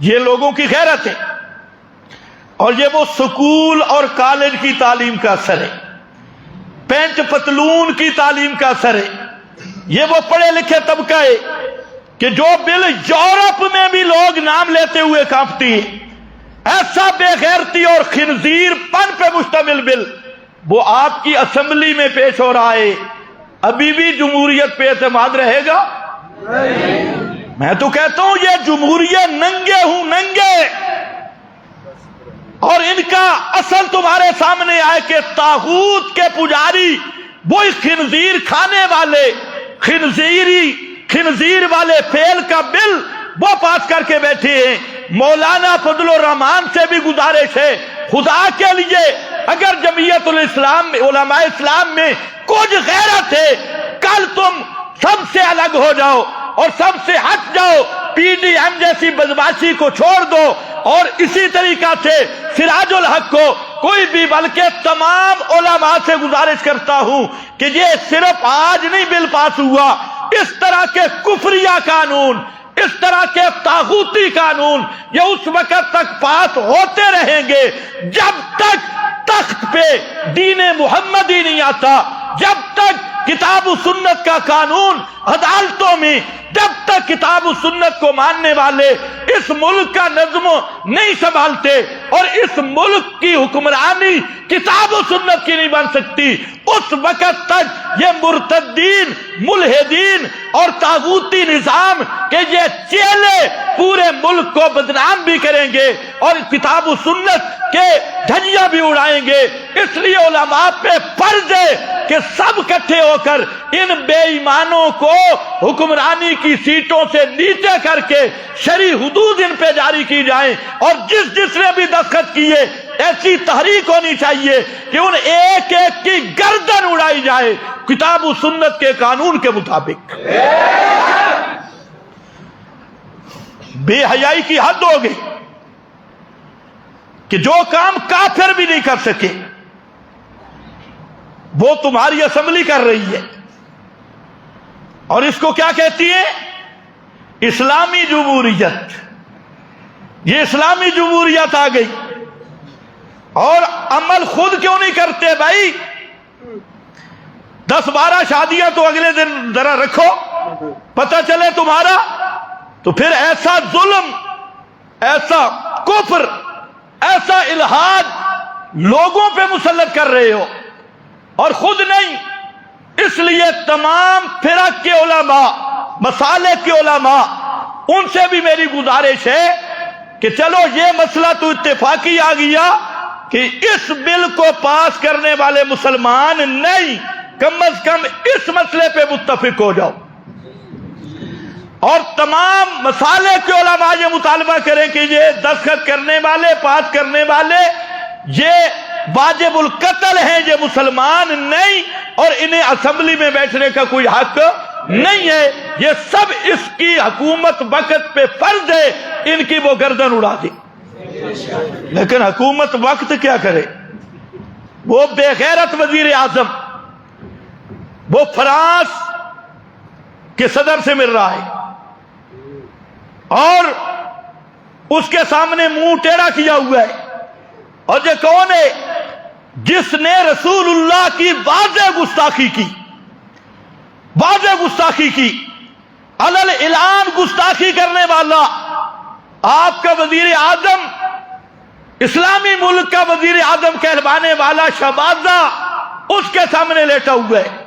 یہ لوگوں کی غیرت ہے، اور یہ وہ سکول اور کالج کی تعلیم کا اثر ہے، پینٹ پتلون کی تعلیم کا اثر ہے، یہ وہ پڑھے لکھے طبقہ ہے کہ جو بل یورپ میں بھی لوگ نام لیتے ہوئے کانپتی ہیں، ایسا بے غیرتی اور خنزیر پن پہ مشتمل بل وہ آپ کی اسمبلی میں پیش ہو رہا ہے، ابھی بھی جمہوریت پہ اعتماد رہے گا؟ میں تو کہتا ہوں یہ جمہوریت ننگے ہوں ننگے، اور ان کا اصل تمہارے سامنے آئے کہ طاغوت کے پجاری وہی خنزیر کھانے والے، خنزیر والے فعل کا بل وہ پاس کر کے بیٹھے ہیں۔ مولانا فضل الرحمان سے بھی گزارش ہے خدا کے لیے اگر جمعیت الاسلام علماء اسلام میں کچھ غیرت ہے، کل تم سب سے الگ ہو جاؤ اور سب سے ہٹ جاؤ، پی ڈی ایم جیسی بدماشی کو چھوڑ دو، اور اسی طریقہ سے سراج الحق کو کوئی بھی بلکہ تمام علماء سے گزارش کرتا ہوں کہ یہ صرف آج نہیں بل پاس ہوا، اس طرح کے کفریہ قانون، اس طرح کے طاغوتی قانون یہ اس وقت تک پاس ہوتے رہیں گے جب تک تخت پہ دین محمدی نہیں آتا، جب تک کتاب و سنت کا قانون عدالتوں میں، جب تک کتاب و سنت کو ماننے والے اس ملک کا نظم نہیں سنبھالتے، اور اس ملک کی حکمرانی کتاب و سنت کی نہیں بن سکتی، اس وقت تک یہ مرتدین، ملحدین اور طاغوتی نظام کہ یہ چیلے پورے ملک کو بدنام بھی کریں گے اور کتاب و سنت کے دھجیاں بھی اڑائیں گے۔ اس لیے علماء پہ فرض ہے کہ سب اکٹھے ہو کر ان بے ایمانوں کو حکمرانی کی سیٹوں سے نیچے کر کے شرعی حدود ان پہ جاری کی جائیں، اور جس نے بھی دستخط کیے ایسی تحریک ہونی چاہیے کہ ان ایک ایک کی گردن اڑائی جائے کتاب و سنت کے قانون کے مطابق۔ بے حیائی کی حد ہو گئی کہ جو کام کافر بھی نہیں کر سکے وہ تمہاری اسمبلی کر رہی ہے، اور اس کو کیا کہتی ہے؟ اسلامی جمہوریت۔ یہ اسلامی جمہوریت آ گئی، اور عمل خود کیوں نہیں کرتے بھائی؟ 10-12 شادیاں تو اگلے دن ذرا رکھو، پتہ چلے تمہارا، تو پھر ایسا ظلم، ایسا کفر، ایسا الحاد لوگوں پہ مسلط کر رہے ہو، اور خود نہیں۔ اس لیے تمام فرق کے علماء، مسالک کے علماء، ان سے بھی میری گزارش ہے کہ چلو یہ مسئلہ تو اتفاقی آ گیا کہ اس بل کو پاس کرنے والے مسلمان نہیں، کم از کم اس مسئلے پہ متفق ہو جاؤ، اور تمام مسالک کے علماء یہ مطالبہ کریں کہ یہ دستخط کرنے والے، پاس کرنے والے، یہ واجب القتل ہیں، یہ مسلمان نہیں، اور انہیں اسمبلی میں بیٹھنے کا کوئی حق نہیں ہے، یہ سب اس کی حکومت وقت پہ فرض ہے، ان کی وہ گردن اڑا دی۔ لیکن حکومت وقت کیا کرے؟ وہ بے غیرت وزیر اعظم، وہ فرانس کے صدر سے مل رہا ہے اور اس کے سامنے منہ ٹیڑھا کیا ہوا ہے، اور یہ کون ہے؟ جس نے رسول اللہ کی واضح گستاخی کی، واضح گستاخی کی، علل اعلان گستاخی کرنے والا، آپ کا وزیر اعظم، اسلامی ملک کا وزیر اعظم کہلوانے والا شہبازہ اس کے سامنے لیٹا ہوا ہے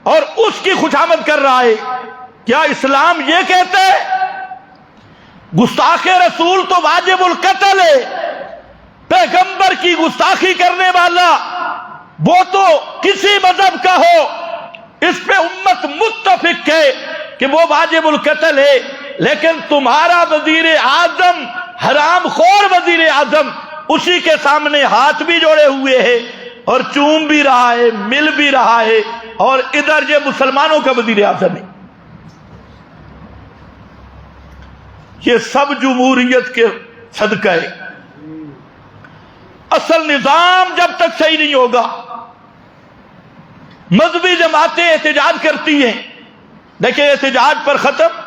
اور اس کی خوشامد کر رہا ہے۔ کیا اسلام یہ کہتا ہے؟ گستاخ رسول تو واجب القتل ہے، پیغمبر کی گستاخی کرنے والا وہ تو کسی مذہب کا ہو، اس پہ امت متفق ہے کہ وہ واجب القتل ہے، لیکن تمہارا وزیر اعظم، حرام خور وزیر اعظم، اسی کے سامنے ہاتھ بھی جوڑے ہوئے ہیں اور چوم بھی رہا ہے، مل بھی رہا ہے، اور ادھر یہ مسلمانوں کا وزیر اعظم ہے۔ یہ سب جمہوریت کے صدقہ ہے۔ اصل نظام جب تک صحیح نہیں ہوگا، مذہبی جماعتیں احتجاج کرتی ہیں، لیکن احتجاج پر ختم۔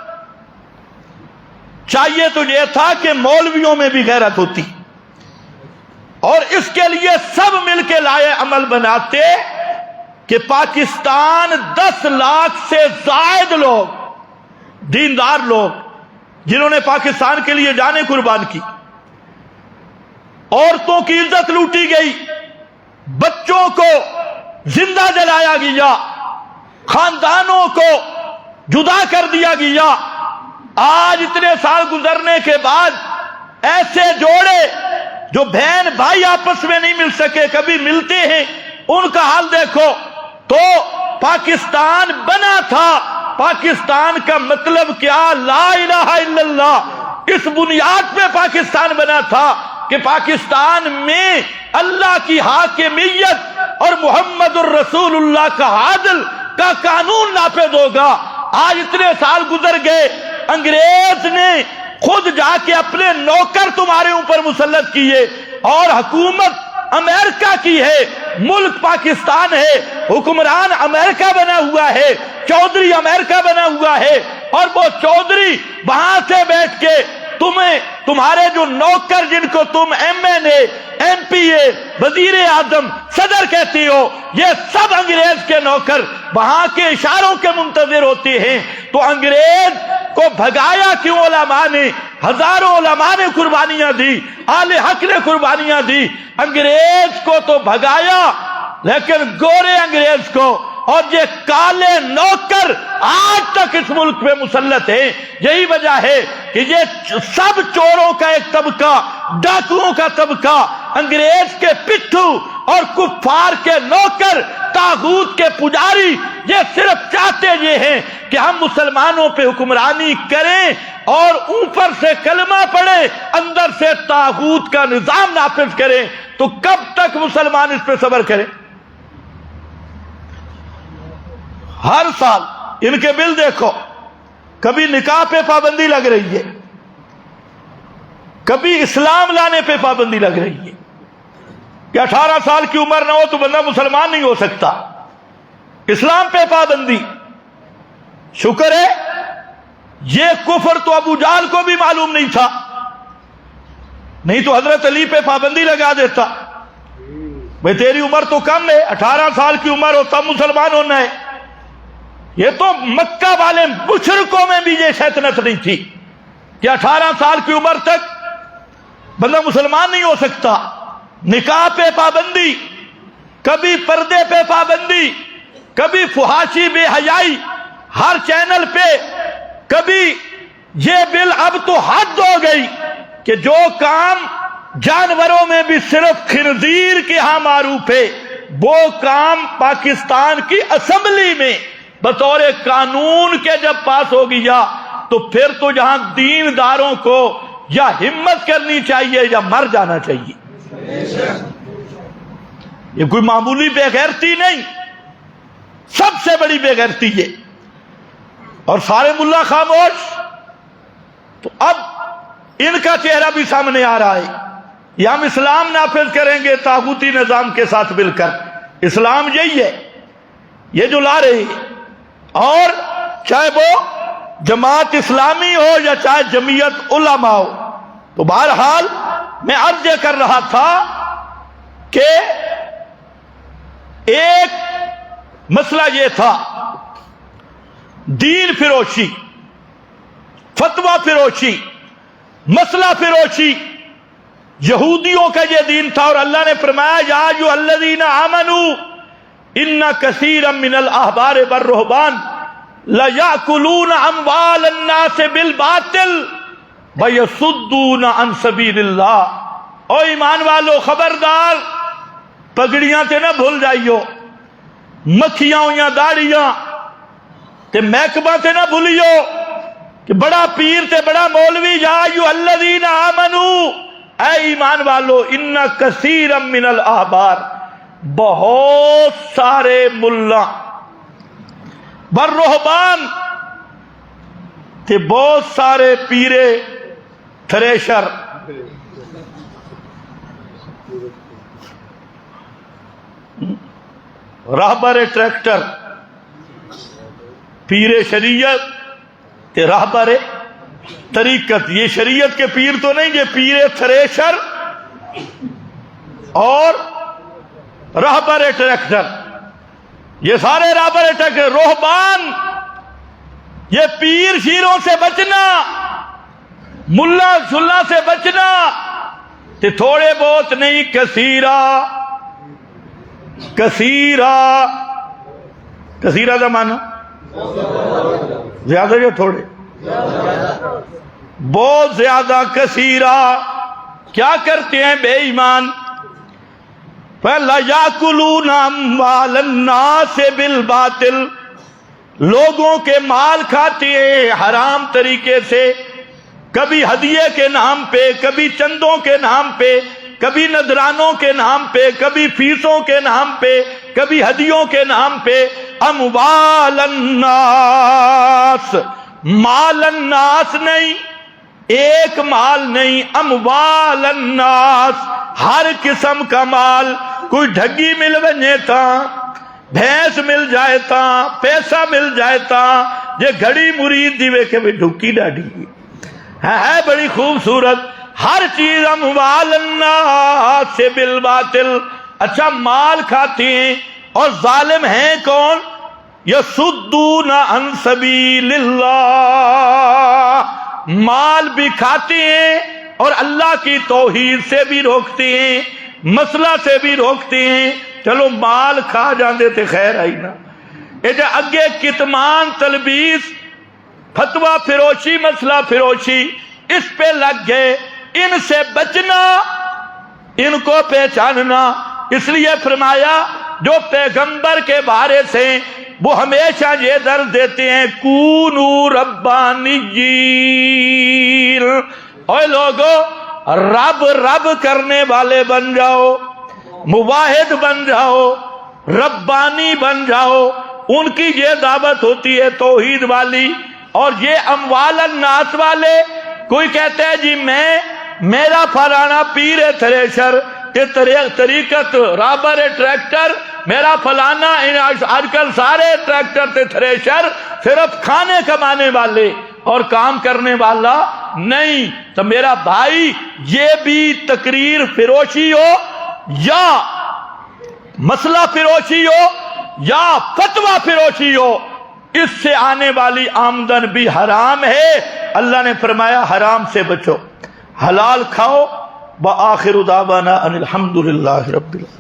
چاہیے تو یہ تھا کہ مولویوں میں بھی غیرت ہوتی، اور اس کے لیے سب مل کے لائے عمل بناتے کہ پاکستان 10 لاکھ سے زائد لوگ، دیندار لوگ، جنہوں نے پاکستان کے لیے جانیں قربان کی، عورتوں کی عزت لوٹی گئی، بچوں کو زندہ جلایا گیا، خاندانوں کو جدا کر دیا گیا۔ آج اتنے سال گزرنے کے بعد ایسے جوڑے جو بہن بھائی آپس میں نہیں مل سکے، کبھی ملتے ہیں، ان کا حال دیکھو۔ تو پاکستان بنا تھا، پاکستان کا مطلب کیا؟ لا الہ الا اللہ، اس بنیاد پہ پاکستان بنا تھا کہ پاکستان میں اللہ کی حاکمیت اور محمد الرسول اللہ کا عادل کا قانون نافذ ہوگا۔ آج اتنے سال گزر گئے، انگریز نے خود جا کے اپنے نوکر تمہارے اوپر مسلط کیے، اور حکومت امریکہ کی ہے، ملک پاکستان ہے، حکمران امریکہ بنا ہوا ہے، چودھری امریکہ بنا ہوا ہے، اور وہ چودھری وہاں سے بیٹھ کے تمہیں، تمہارے جو نوکر جن کو تم ایم این اے، ایم پی اے، وزیر اعظم، صدر کہتی ہو، یہ سب انگریز کے نوکر وہاں کے اشاروں کے منتظر ہوتے ہیں۔ تو انگریز کو بھگایا کیوں علماء نے؟ ہزاروں علماء نے قربانیاں دی، آل حق نے قربانیاں دی، انگریز کو تو بھگایا، لیکن گورے انگریز کو اور یہ کالے نوکر آج تک اس ملک میں مسلط ہیں۔ یہی وجہ ہے کہ یہ سب چوروں کا ایک طبقہ، ڈاکوؤں کا طبقہ، انگریز کے پٹھو اور کفار کے نوکر، طاغوت کے پجاری، یہ صرف چاہتے یہ ہیں کہ ہم مسلمانوں پہ حکمرانی کریں اور اوپر سے کلمہ پڑھیں، اندر سے طاغوت کا نظام نافذ کریں۔ تو کب تک مسلمان اس پہ صبر کریں؟ ہر سال ان کے بل دیکھو، کبھی نکاح پہ پابندی لگ رہی ہے، کبھی اسلام لانے پہ پابندی لگ رہی ہے کہ 18 سال کی عمر نہ ہو تو بندہ مسلمان نہیں ہو سکتا، اسلام پہ پابندی۔ شکر ہے یہ کفر تو ابو جہل کو بھی معلوم نہیں تھا، نہیں تو حضرت علی پہ پابندی لگا دیتا، بھئی تیری عمر تو کم ہے، 18 سال کی عمر ہو تب مسلمان ہونا ہے۔ یہ تو مکہ والے مشرکوں میں بھی یہ شیطنت نہیں تھی کہ 18 سال کی عمر تک بندہ مسلمان نہیں ہو سکتا۔ نکاح پہ پابندی، کبھی پردے پہ پابندی، کبھی فحاشی بے حیائی ہر چینل پہ، کبھی یہ بل اب تو حد ہو گئی کہ جو کام جانوروں میں بھی صرف خنزیر کے ہاں معروف ہے وہ کام پاکستان کی اسمبلی میں بطور قانون کے جب پاس ہو گیا تو پھر تو جہاں دینداروں کو یا ہمت کرنی چاہیے یا مر جانا چاہیے۔ یہ کوئی معمولی بے غیرتی نہیں، سب سے بڑی بے غیرتی ہے۔ اور سارے ملا خاموش، تو اب ان کا چہرہ بھی سامنے آ رہا ہے۔ یہ ہم اسلام نافذ کریں گے طاغوتی نظام کے ساتھ مل کر، اسلام یہی ہے یہ جو لا رہے ہیں، اور چاہے وہ جماعت اسلامی ہو یا چاہے جمعیت علماء ہو۔ تو بہرحال میں عرض یہ کر رہا تھا کہ ایک مسئلہ یہ تھا دین فروشی، فتویٰ فروشی، مسئلہ فروشی، یہودیوں کا یہ دین تھا۔ اور اللہ نے فرمایا یا ایھا الذین آمنوا ان کثیرا من الاحبار والرہبان لیأکلون اموال الناس بالباطل ویصدون عن سبیل اللہ۔ او ایمان والو خبردار، پگڑیاں تے نہ بھول جائیو، مکھیاں ہویاں داڑیاں تے محکمہ تے نہ بھولیو کہ بڑا پیر تے بڑا مولوی، یا ایھا الذین آمنوا، اے ایمان والو، ان کثیرا من الاحبار، بہت سارے ملا، والرہبان تے بہت سارے پیرے تھریشر، راہبر ٹریکٹر، پیر شریعت تے راہبر طریقت۔ یہ شریعت کے پیر تو نہیں، یہ پیر تھریشر اور راہبر ٹریکٹر، یہ سارے راہبر ٹریکٹر۔ رہبان، یہ پیر شیروں سے بچنا، ملا شلا سے بچنا، تے تھوڑے بہت نہیں، کثیرہ کثیرہ، کثیرہ کا معنی زیادہ یا تھوڑے، بہت زیادہ، کثیرہ۔ کیا کرتے ہیں بے ایمان؟ لَيَأْكُلُونَ أَمْوَالَ النَّاسِ بِالْبَاطِلِ، لوگوں کے مال کھاتے ہیں حرام طریقے سے، کبھی ہدیے کے نام پہ، کبھی چندوں کے نام پہ، کبھی نذرانوں کے نام پہ، کبھی فیسوں کے نام پہ، کبھی ہدیوں کے نام پہ۔ اموال الناس، مال الناس نہیں، ایک مال نہیں، اموال الناس، ہر قسم کا مال۔ کوئی ڈھگی مل بنے تا، بھینس مل جائے تا، پیسہ مل جائے تا، یہ گھڑی مرید دیوے کہ بھی ڈھکی ڈاڑی ہے بڑی خوبصورت، ہر چیز اموال الناس سے بالباطل۔ اچھا مال کھاتے ہیں، اور ظالم ہیں کون؟ یصدون عن سبیل اللہ، مال بھی کھاتے ہیں اور اللہ کی توحید سے بھی روکتے ہیں، مسئلہ سے بھی روکتے ہیں۔ چلو مال کھا جاندے تے خیر آئی نا، یہ اگے کتمان تلبیس، فتویٰ فروشی، مسئلہ فروشی، اس پہ لگ گئے۔ ان سے بچنا، ان کو پہچاننا۔ اس لیے فرمایا جو پیغمبر کے بارے سے وہ ہمیشہ یہ درس دیتے ہیں کونو ربانیین، اے لوگو رب رب کرنے والے بن جاؤ، مواحد بن جاؤ، ربانی بن جاؤ۔ ان کی یہ دعوت ہوتی ہے توحید والی۔ اور یہ اموال الناس والے، کوئی کہتا ہے جی میرا فلانا پیر تھریشر کہ طریقت رابر ٹریکٹر، میرا فلانا، آج کل سارے ٹریکٹر تے تھریشر صرف کھانے کمانے والے اور کام کرنے والا نہیں۔ تو میرا بھائی یہ بھی تقریر فروشی ہو یا مسئلہ فروشی ہو یا فتویٰ فروشی ہو، اس سے آنے والی آمدن بھی حرام ہے۔ اللہ نے فرمایا حرام سے بچو، حلال کھاؤ۔ وآخر دعوانا ان الحمد للہ رب العالمین۔